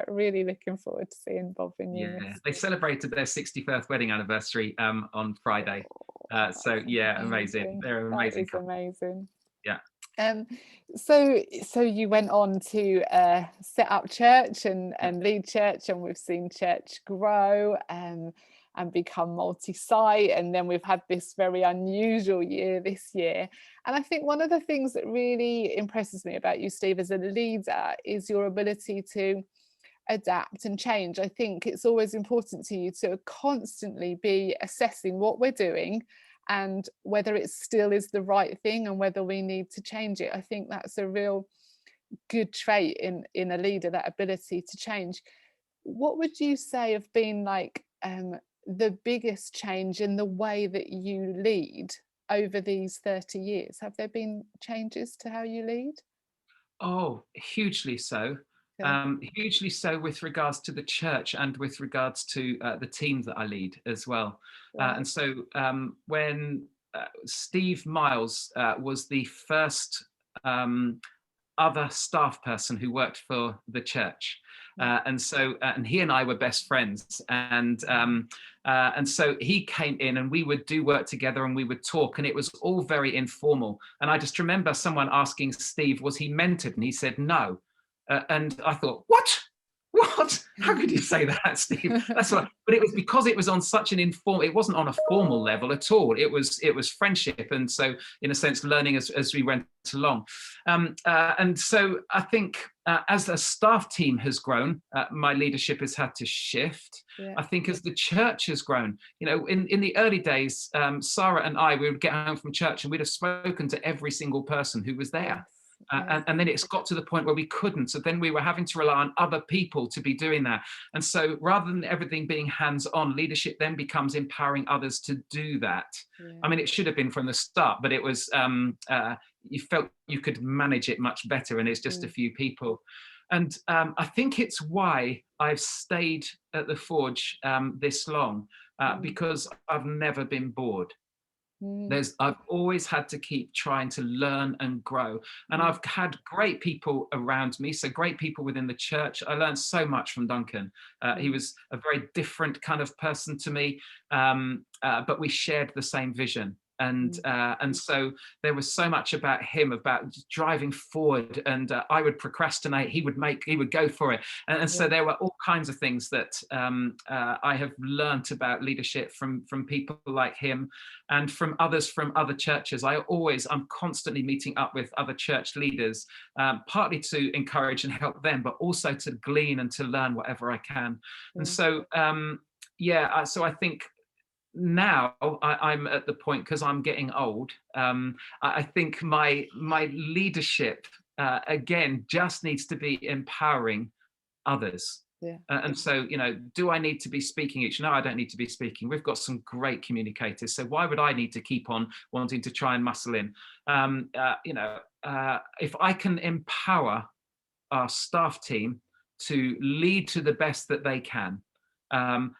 really looking forward to seeing Bob and you. Yeah, they celebrated their 61st wedding anniversary on Friday. Amazing. They're amazing. That is amazing. Yeah. So you went on to set up church and lead church, and we've seen church grow and become multi-site, and then we've had this very unusual year this year. And I think one of the things that really impresses me about you, Steve, as a leader is your ability to adapt and change. I think it's always important to you to constantly be assessing what we're doing and whether it still is the right thing and whether we need to change it. I think that's a real good trait in a leader, that ability to change. What would you say have been like the biggest change in the way that you lead over these 30 years? Have there been changes to how you lead? Oh, hugely so. Hugely so with regards to the church and with regards to the team that I lead as well. Right. And so when Steve Miles was the first other staff person who worked for the church. And he and I were best friends, and so he came in and we would do work together and we would talk, and it was all very informal. And I just remember someone asking Steve, was he mentored? And he said no. And I thought, what? How could you say that, Steve? That's what. But it was because it was on such an informal. It wasn't on a formal level at all. It was friendship, and so in a sense, learning as we went along. And so I think as a staff team has grown, my leadership has had to shift. Yeah. I think as the church has grown, in the early days, Sarah and I, we would get home from church and we'd have spoken to every single person who was there. And then it's got to the point where we couldn't. So then we were having to rely on other people to be doing that. And so rather than everything being hands-on, leadership then becomes empowering others to do that. Yeah. I mean, it should have been from the start, but it was, you felt you could manage it much better, and it's just a few people. And I think it's why I've stayed at the Forge this long, because I've never been bored. Mm, I've always had to keep trying to learn and grow, and mm, I've had great people around me, so great people within the church. I learned so much from Duncan. He mm, was a very different kind of person to me, but we shared the same vision. mm. And so there was so much about him, about driving forward, and I would procrastinate, he would go for it. And Yeah. so there were all kinds of things that I have learnt about leadership from people like him, and from others from other churches. I'm constantly meeting up with other church leaders, partly to encourage and help them, but also to glean and to learn whatever I can. And Yeah. so, so I think now I'm at the point, because I'm getting old. I think my leadership again just needs to be empowering others. Yeah. And so, do I need to be speaking each? No, I don't need to be speaking. We've got some great communicators. So why would I need to keep on wanting to try and muscle in? If I can empower our staff team to lead to the best that they can,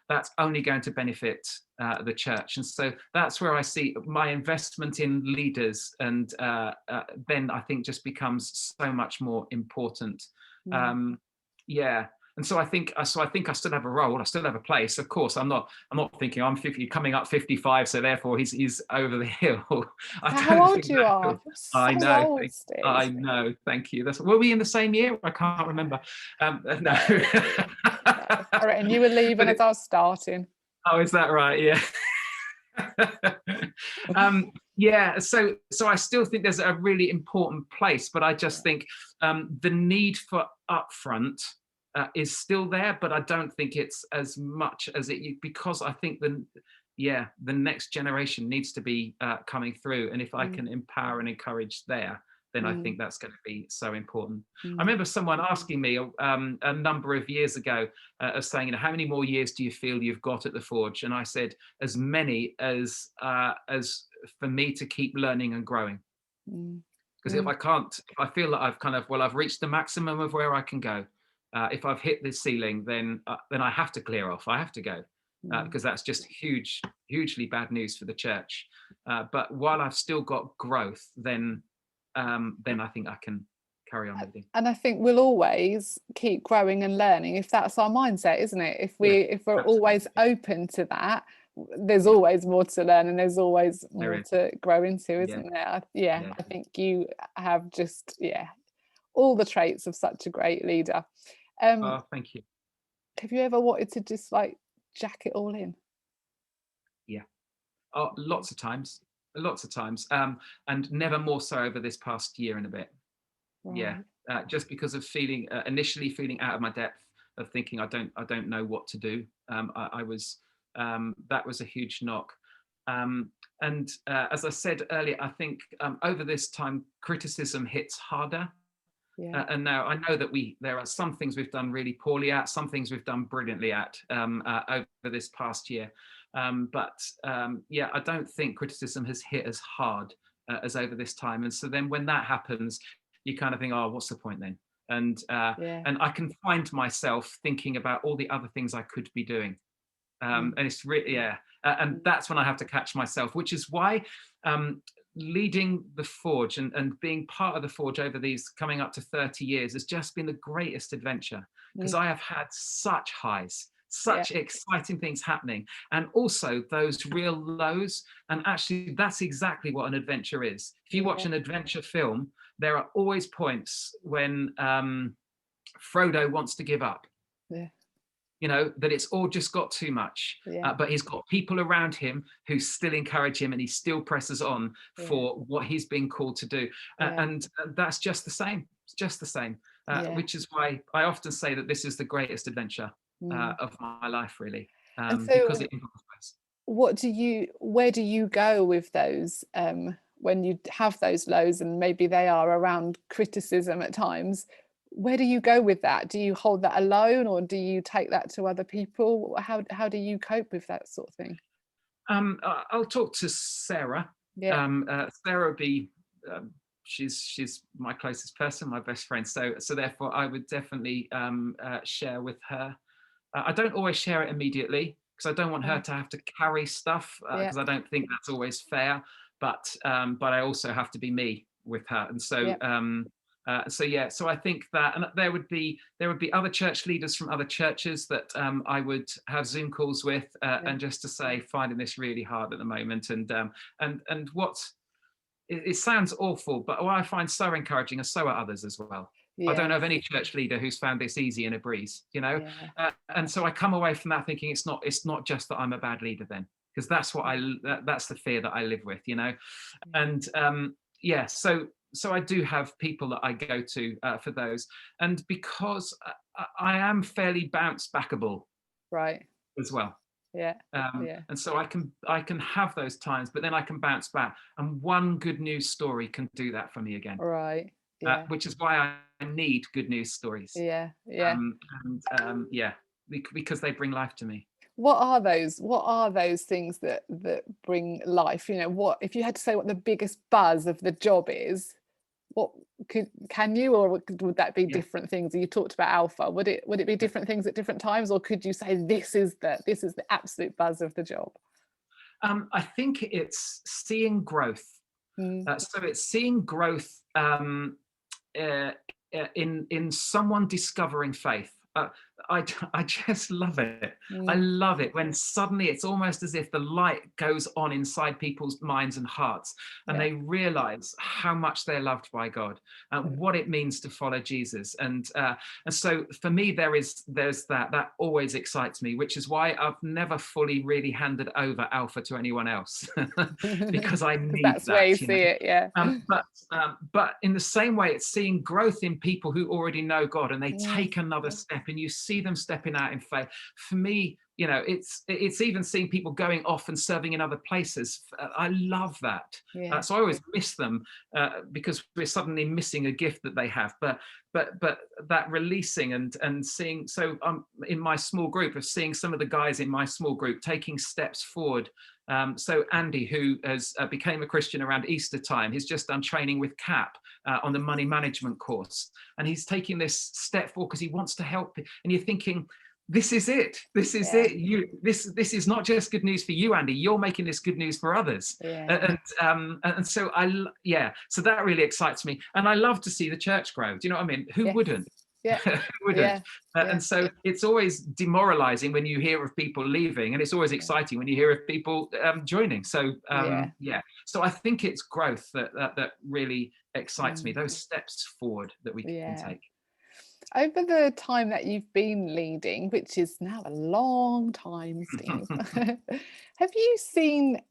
that's only going to benefit the church. And so that's where I see my investment in leaders, and then I think just becomes so much more important. Mm. Um, yeah. And so I think I still have a role. I still have a place. Of course, I'm not thinking I'm 50, coming up 55, so therefore he's over the hill. Is I that how don't old think you that. are? You're so I know. old, Steve. I know. Thank you. Were we in the same year? I can't remember. No. No, no. I reckon you were leaving But as I was starting. oh, is that right? Yeah. Yeah. So I still think there's a really important place, but I just think the need for upfront is still there, but I don't think it's as much as because I think the next generation needs to be coming through, and if I Mm, can empower and encourage there, then I mm, think that's going to be so important. I mm, remember someone asking me a number of years ago, of saying, how many more years do you feel you've got at the Forge? And I said, as many as for me to keep learning and growing. mm, Because mm, if I feel that I've reached the maximum of where I can go. If I've hit this ceiling, then I have to clear off. I have to go, mm. because that's just hugely bad news for the church. But while I've still got growth, then I think I can carry on leading. And I think we'll always keep growing and learning if that's our mindset, isn't it? Yeah, If we're always absolutely. open to that, there's Yeah, always more to learn and there's always there more is. to grow into, Yeah, isn't there? yeah. I think you have just all the traits of such a great leader. Um, Oh, thank you. have you ever wanted to just like jack it all in? Yeah. Oh, lots of times, and never more so over this past year and a bit. Yeah, Right. just because of initially feeling out of my depth, of thinking I don't know what to do. I was That was a huge knock. And as I said earlier, I think over this time criticism hits harder. Yeah. And now I know that there are some things we've done really poorly at, some things we've done brilliantly at, over this past year. I don't think criticism has hit as hard as over this time. And so then when that happens, you kind of think, oh, what's the point then? And Yeah. I can find myself thinking about all the other things I could be doing. Mm, And it's really, and mm, that's when I have to catch myself, which is why leading the Forge and being part of the Forge over these coming up to 30 years has just been the greatest adventure, because mm. I have had such highs, Yeah. such exciting things happening, and also those real lows. And actually, that's exactly what an adventure is. If you watch Yeah. an adventure film, there are always points when Frodo wants to give up, Yeah. that it's all just got too much. Yeah. But he's got people around him who still encourage him, and he still presses on Yeah. for what he's been called to do. Yeah. And that's just the same. It's just the same, Yeah. which is why I often say that this is the greatest adventure Mm. of my life, really, And because so it involves us. where do you go with those when you have those lows and maybe they are around criticism at times? Where do you go with that? Do you hold that alone or do you take that to other people? How do you cope with that sort of thing? I'll talk to Sarah. Yeah. Sarah would be she's my closest person, my best friend. So therefore, I would definitely share with her. I don't always share it immediately because I don't want her Okay. to have to carry stuff Yeah. because I don't think that's always fair. But I also have to be me with her, and Yeah. so yeah. So I think that, and there would be other church leaders from other churches that I would have Zoom calls with, Yeah. and just to say, finding this really hard at the moment, and what it sounds awful, but what I find so encouraging, and so are others as well. I don't know Yes. of any church leader who's found this easy in a breeze, Yeah. and so I come away from that thinking it's not just that I'm a bad leader then, because that's the fear that I live with, Yeah. and yeah, so I do have people that I go to for those, and because I am fairly bounce backable Right. as well. Yeah. Yeah. And so I can have those times, but then I can bounce back. And one good news story can do that for me again, Right. Yeah. which is why I need good news stories. Yeah. Yeah. And yeah, because they bring life to me. What are those? What are those things that bring life? What if you had to say what the biggest buzz of the job is? What can you, or would that be Yeah. different things? You talked about alpha. Would it be different things at different times, or could you say this is the absolute buzz of the job? I think it's seeing growth. Mm, So it's seeing growth uh, in someone discovering faith. I just love it. I mm, love it when suddenly it's almost as if the light goes on inside people's minds and hearts, and yeah. they realize how much they're loved by God and what it means to follow Jesus. And so for me, there's that always excites me, which is why I've never fully really handed over Alpha to anyone else because I Because need that's where you that. see it. Yeah. But in the same way, it's seeing growth in people who already know God, and they Mm, take another step, and you see them stepping out in faith. For me, it's even seeing people going off and serving in other places. I love that. yeah. So I always miss them because we're suddenly missing a gift that they have. But that releasing and seeing. So I'm in my small group of seeing some of the guys in my small group taking steps forward. So Andy, who has became a Christian around Easter time, he's just done training with CAP on the money management course, and he's taking this step forward because he wants to help. And you're thinking, this is it. This is Yeah. it. This is not just good news for you, Andy. You're making this good news for others. Yeah. And so yeah. So that really excites me, and I love to see the church grow. Do you know what I mean? Who Yes. wouldn't? Yeah. Who wouldn't? Yeah. Yeah. And so it's always demoralizing when you hear of people leaving, and it's always exciting when you hear of people joining. So Yeah. yeah, so I think it's growth that really excites me. Mm, Those steps forward that we can yeah. take. Over the time that you've been leading, which is now a long time, Steve, have you seen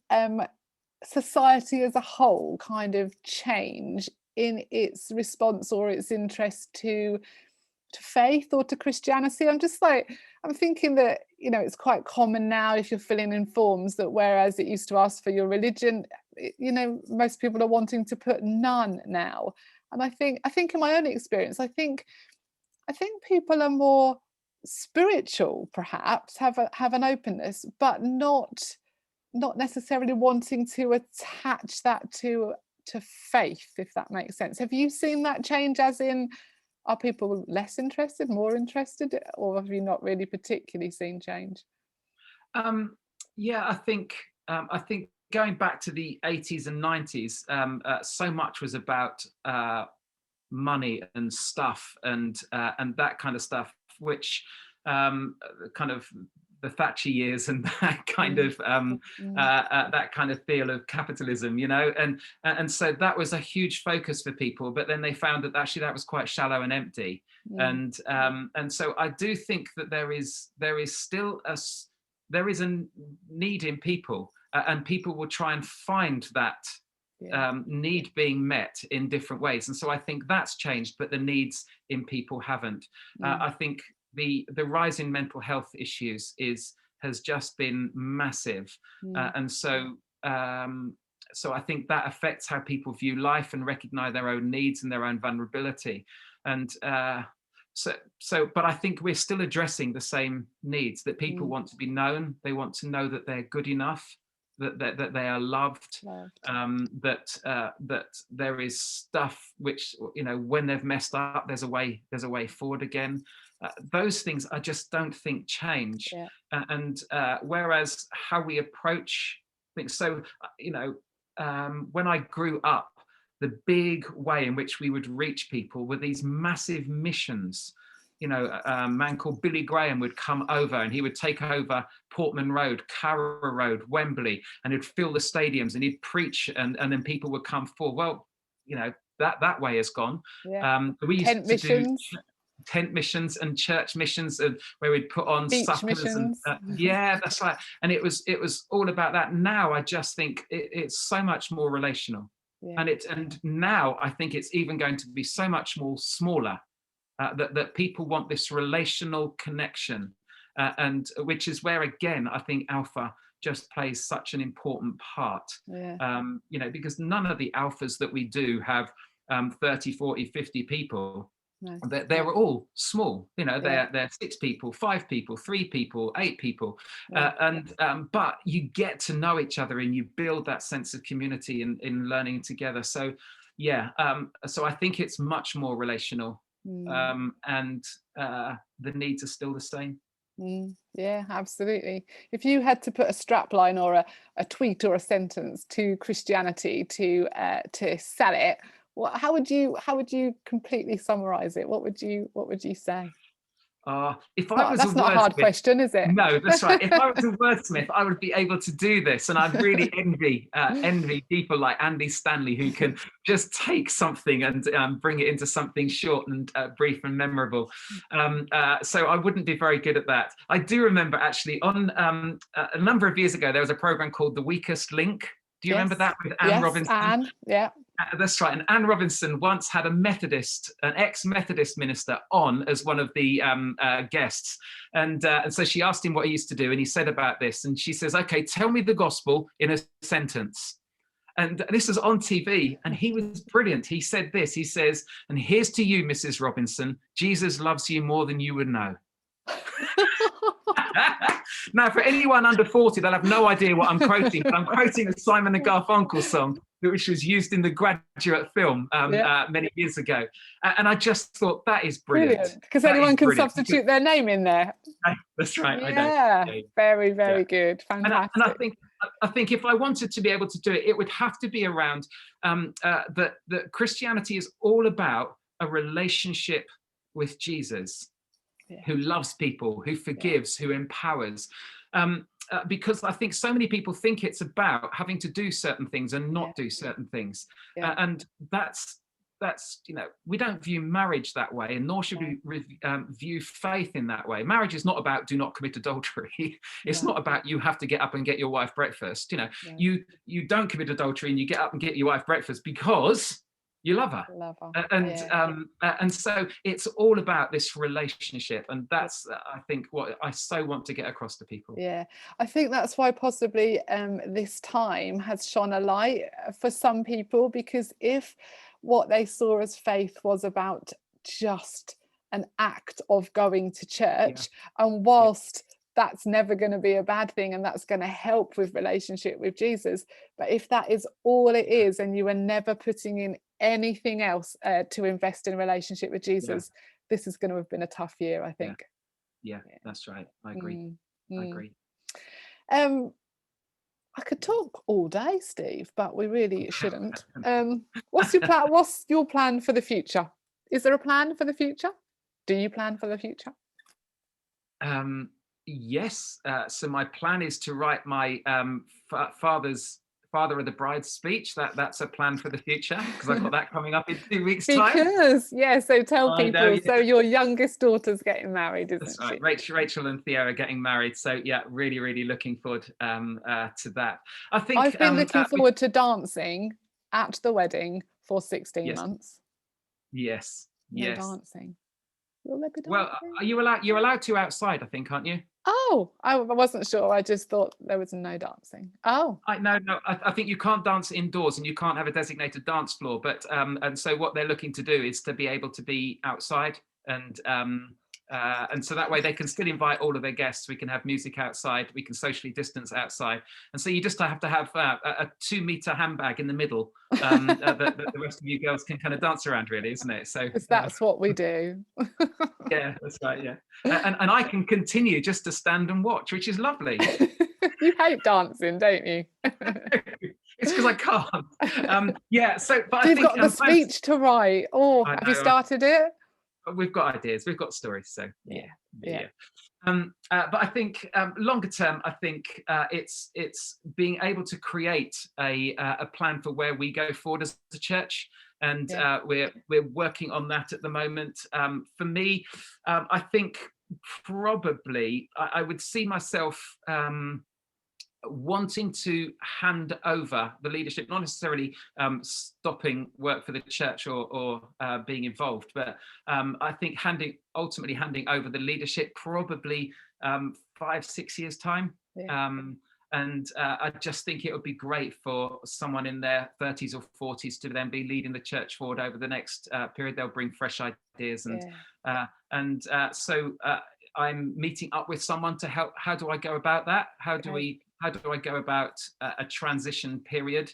society as a whole kind of change in its response or its interest to faith or to Christianity? I'm thinking that it's quite common now, if you're filling in forms, that whereas it used to ask for your religion, most people are wanting to put none now. And I think in my own experience, I think people are more spiritual, perhaps have an openness, but not necessarily wanting to attach that to faith, if that makes sense. Have you seen that change, as in, are people less interested, more interested, or have you not really particularly seen change? Um, yeah, I think going back to the 80s and 90s, so much was about money and stuff and that kind of stuff, which kind of the Thatcher years and that kind Mm, of mm, that kind of feel of capitalism, and so that was a huge focus for people. But then they found that actually that was quite shallow and empty, mm, and so I do think that there is still there is a need in people, and people will try and find that yeah. need being met in different ways. And so I think that's changed, but the needs in people haven't. Mm, I think the rise in mental health issues has just been massive, mm, and so I think that affects how people view life and recognize their own needs and their own vulnerability. And but I think we're still addressing the same needs, that people mm, want to be known. They want to know that they're good enough. that they are loved, Loved. that there is stuff which, when they've messed up, there's a way forward again. Those things I just don't think change. Yeah. And whereas how we approach things, so when I grew up, the big way in which we would reach people were these massive missions. A man called Billy Graham would come over and he would take over Portman Road, Carrow Road, Wembley, and he'd fill the stadiums and he'd preach, and then people would come forward. Well, that way has gone. Yeah. We used Tent to do missions. tent missions and church missions, and where we'd put on Beach suppers and missions. yeah, that's right. And it was all about that. Now I just think it's so much more relational. Yeah. And now I think it's even going to be so much more smaller, that people want this relational connection, and which is where, again, I think Alpha just plays such an important part. Yeah. Because none of the alphas that we do have 30, 40, 50 people. No. They're all small, Yeah. they're 6 people, 5 people, 3 people, 8 people. Yeah. But you get to know each other and you build that sense of community in learning together. So yeah, so I think it's much more relational. And the needs are still the same. Yeah, absolutely. If you had to put a strapline or a tweet or a sentence to Christianity to sell it, how would you completely summarize it? What would you say? If I was That's not a hard question, is it? No, that's right. If I was a wordsmith, I would be able to do this, and I really envy people like Andy Stanley, who can just take something and bring it into something short and brief and memorable. So I wouldn't be very good at that. I do remember actually on a number of years ago, there was a program called The Weakest Link. Do you remember that with Anne Robinson? Anne, yeah. That's right. And Anne Robinson once had an ex-Methodist minister on as one of the guests. And so she asked him what he used to do. And he said about this. And she says, okay, tell me the gospel in a sentence. And this was on TV. And he was brilliant. He said this. He says, and here's to you, Mrs. Robinson. Jesus loves you more than you would know. Now, for anyone under 40, they'll have no idea what I'm quoting, but I'm quoting a Simon and Garfunkel song, which was used in the Graduate film many years ago. And I just thought, that is brilliant. Because anyone can substitute their name in there. That's right. Yeah, very, very good. Fantastic. And I think if I wanted to be able to do it, it would have to be around that Christianity is all about a relationship with Jesus. Yeah. Who loves people, who forgives, who empowers. Because I think so many people think it's about having to do certain things and not do certain things. And that's we don't view marriage that way, and nor should we view faith in that way. Marriage is not about do not commit adultery. It's not about you have to get up and get your wife breakfast. You don't commit adultery and you get up and get your wife breakfast because you love her. And so it's all about this relationship, and that's I think what I so want to get across to people. Yeah, I think that's why possibly this time has shone a light for some people, because if what they saw as faith was about just an act of going to church, and whilst that's never going to be a bad thing and that's going to help with relationship with Jesus, but if that is all it is and you are never putting in anything else to invest in a relationship with Jesus, this is going to have been a tough year, I think. Yeah, that's right. I agree. I agree. I could talk all day, Steve, but we really shouldn't. What's your plan for the future? Is there a plan for the future? Do you plan for the future? Yes. So my plan is to write my Father of the Bride speech. That's a plan for the future, because I've got that coming up in 2 weeks' time. So tell people. So your youngest daughter's getting married, isn't she? Rachel and Theo are getting married. So yeah, really, really looking forward to that. I think I've been looking forward to dancing at the wedding for 16 months. Yes. No dancing. Will there be dancing? Well, are you allowed? You're allowed to outside, I think, aren't you? Oh, I wasn't sure. I just thought there was no dancing. Oh, no. I think you can't dance indoors, and you can't have a designated dance floor. But and so what they're looking to do is to be able to be outside, and And so that way they can still invite all of their guests. We can have music outside. We can socially distance outside. And so you just have to have a 2-meter handbag in the middle that the rest of you girls can kind of dance around, really, isn't it? So Because that's what we do. yeah, that's right. Yeah, and I can continue just to stand and watch, which is lovely. You hate dancing, don't you? It's because I can't. Yeah. So, but So I you've think got the speech to write. Oh, I have you know, started it? we've got ideas, we've got stories. So Yeah. yeah. But I think longer term, I think it's being able to create a plan for where we go forward as a church, and we're working on that at the moment. For me, I think probably I would see myself wanting to hand over the leadership, not necessarily stopping work for the church or being involved, but I think ultimately handing over the leadership probably 5-6 years time. Yeah. And I just think it would be great for someone in their 30s or 40s to then be leading the church forward over the next period. They'll bring fresh ideas, and so I'm meeting up with someone to help. How do I go about that? How do I go about a transition period?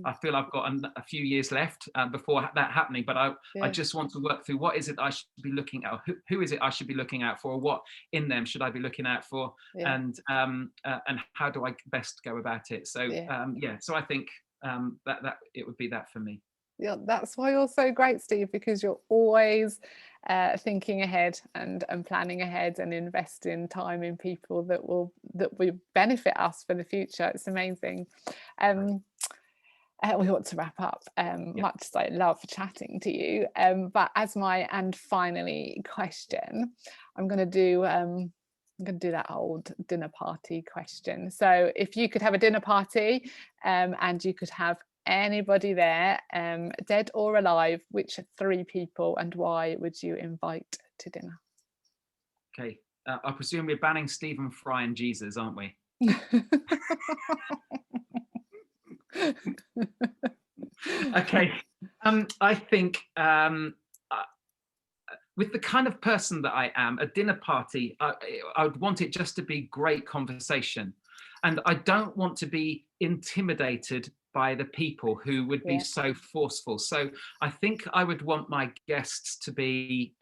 I feel I've got a few years left before that happening, but I just want to work through what is it I should be looking at, who is it I should be looking out for, what in them should I be looking out for, and how do I best go about it? So so I think that it would be that for me. Yeah, that's why you're so great, Steve, because you're always thinking ahead and planning ahead and investing time in people that will benefit us for the future. It's amazing. We want to wrap up, much as I love chatting to you. But as my finally question, I'm going to do that old dinner party question. So if you could have a dinner party and you could have anybody there, dead or alive, which 3 people and why would you invite to dinner? Okay, I presume we're banning Stephen Fry and Jesus, aren't we? Okay, I think with the kind of person that I am, a dinner party, I would want it just to be great conversation, and I don't want to be intimidated by the people who would be so forceful. So I think I would want my guests to be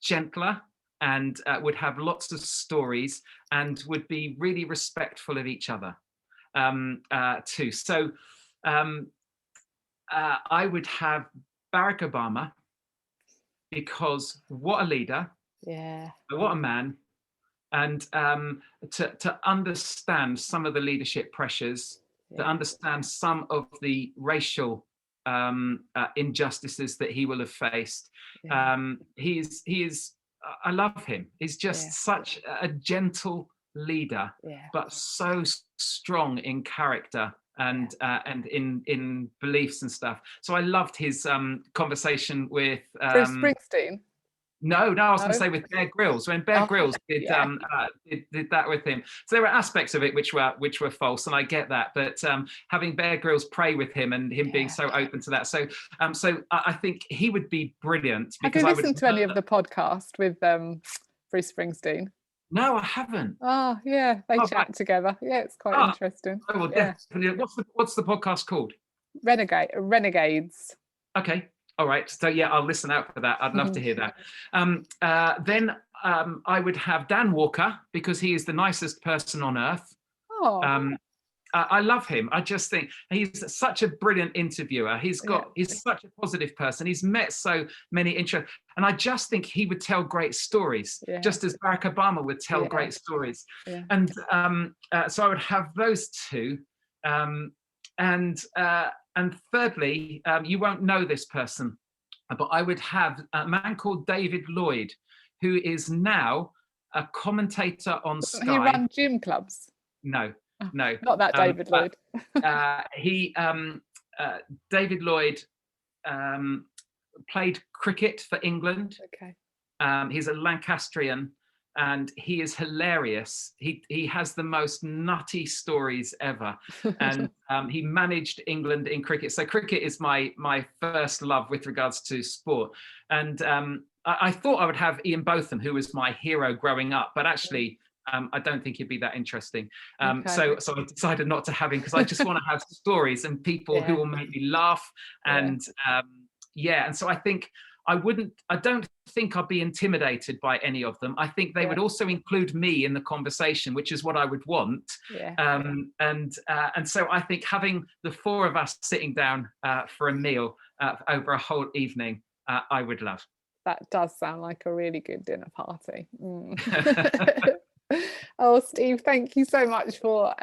gentler, and would have lots of stories, and would be really respectful of each other too. So I would have Barack Obama, because what a leader, what a man, and to understand some of the leadership pressures, to understand some of the racial injustices that he will have faced. He is I love him. He's just such a gentle leader, but so strong in character and in beliefs and stuff. So I loved his conversation with Bruce Springsteen. No, I was going to say with Bear Grylls, when Bear Grylls did that with him. So there were aspects of it which were false, and I get that. But having Bear Grylls pray with him and him being so open to that, so I think he would be brilliant. Have you listened to any of the podcast with Bruce Springsteen? No, I haven't. Oh yeah, they chat together. Yeah, it's quite interesting. Oh, well, definitely. What's the podcast called? Renegades. Okay. All right. So yeah, I'll listen out for that. I'd love to hear that. Then I would have Dan Walker, because he is the nicest person on earth. I love him. I just think he's such a brilliant interviewer. He's such a positive person. He's met so many and I just think he would tell great stories, just as Barack Obama would tell great stories. And so I would have those two. And thirdly, you won't know this person, but I would have a man called David Lloyd, who is now a commentator on Sky. He ran gym clubs. No. Not that David Lloyd. David Lloyd played cricket for England. Okay. He's a Lancastrian, and he is hilarious. He has the most nutty stories ever, and he managed England in cricket. So cricket is my first love with regards to sport, and I thought I would have Ian Botham, who was my hero growing up, but actually, I don't think he'd be that interesting. Okay. So I decided not to have him because I just want to have stories and people who Yeah, will make me laugh. yeah, And yeah, and so I think I don't think I'd be intimidated by any of them. I think they yeah, would also include me in the conversation, which is what I would want. yeah. And so I think having the four of us sitting down for a meal over a whole evening, I would love. That does sound like a really good dinner party. Mm. Oh, Steve, thank you so much for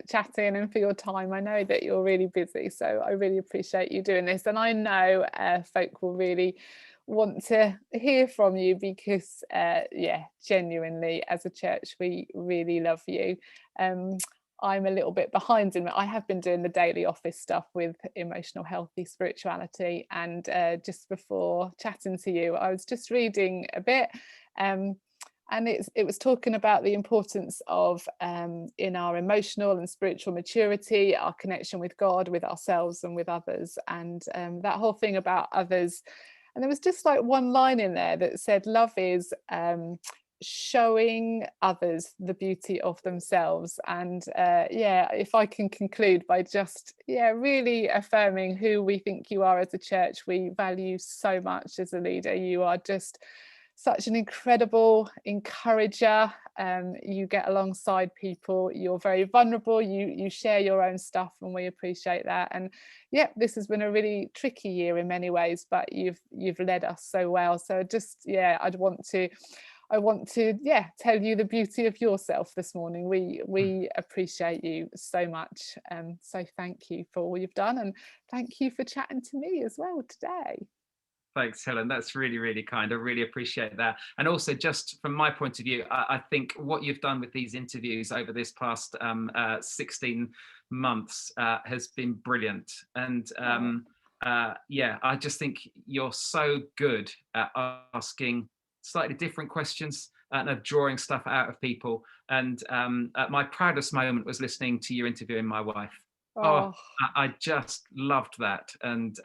chatting and for your time. I know that you're really busy, so I really appreciate you doing this. And I know folk will really want to hear from you because, yeah, genuinely, as a church, we really love you. Um, I'm a little bit behind in that I have been doing the daily office stuff with emotional healthy spirituality. And just before chatting to you, I was just reading a bit. Um, and it was talking about the importance of in our emotional and spiritual maturity, our connection with God, with ourselves and with others, and that whole thing about others. And there was just like one line in there that said love is showing others the beauty of themselves. And yeah, if I can conclude by just, yeah, really affirming who we think you are as a church. We value so much as a leader. You are just such an incredible encourager. You get alongside people, you're very vulnerable, you share your own stuff, and we appreciate that. And yeah, this has been a really tricky year in many ways, but you've led us so well. So just, yeah, I want to, yeah, tell you the beauty of yourself this morning. We appreciate you so much. So thank you for all you've done, and thank you for chatting to me as well today. Thanks, Helen. That's really, really kind. I really appreciate that. And also, just from my point of view, I think what you've done with these interviews over this past 16 months has been brilliant. And Oh, yeah, I just think you're so good at asking slightly different questions and of drawing stuff out of people. And my proudest moment was listening to you interviewing my wife. Oh, oh. I just loved that. And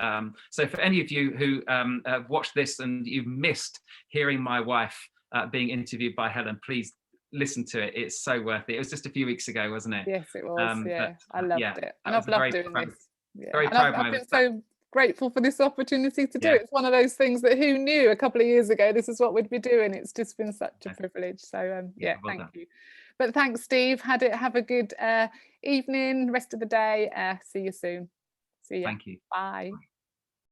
so for any of you who have watched this and you've missed hearing my wife being interviewed by Helen, please listen to it. It's so worth it. It was just a few weeks ago, wasn't it? Yes, it was. But Yeah, I yeah, loved it. And that was I've a loved doing this. Yeah. very And proud I've been moment. so grateful for this opportunity to do Yeah, it. It's one of those things that who knew a couple of years ago this is what we'd be doing. It's just been such a yeah, privilege. So yeah, yeah, well thank done. you. But thanks, Steve. Have a good evening, rest of the day. See you soon. See ya. Thank you. Bye.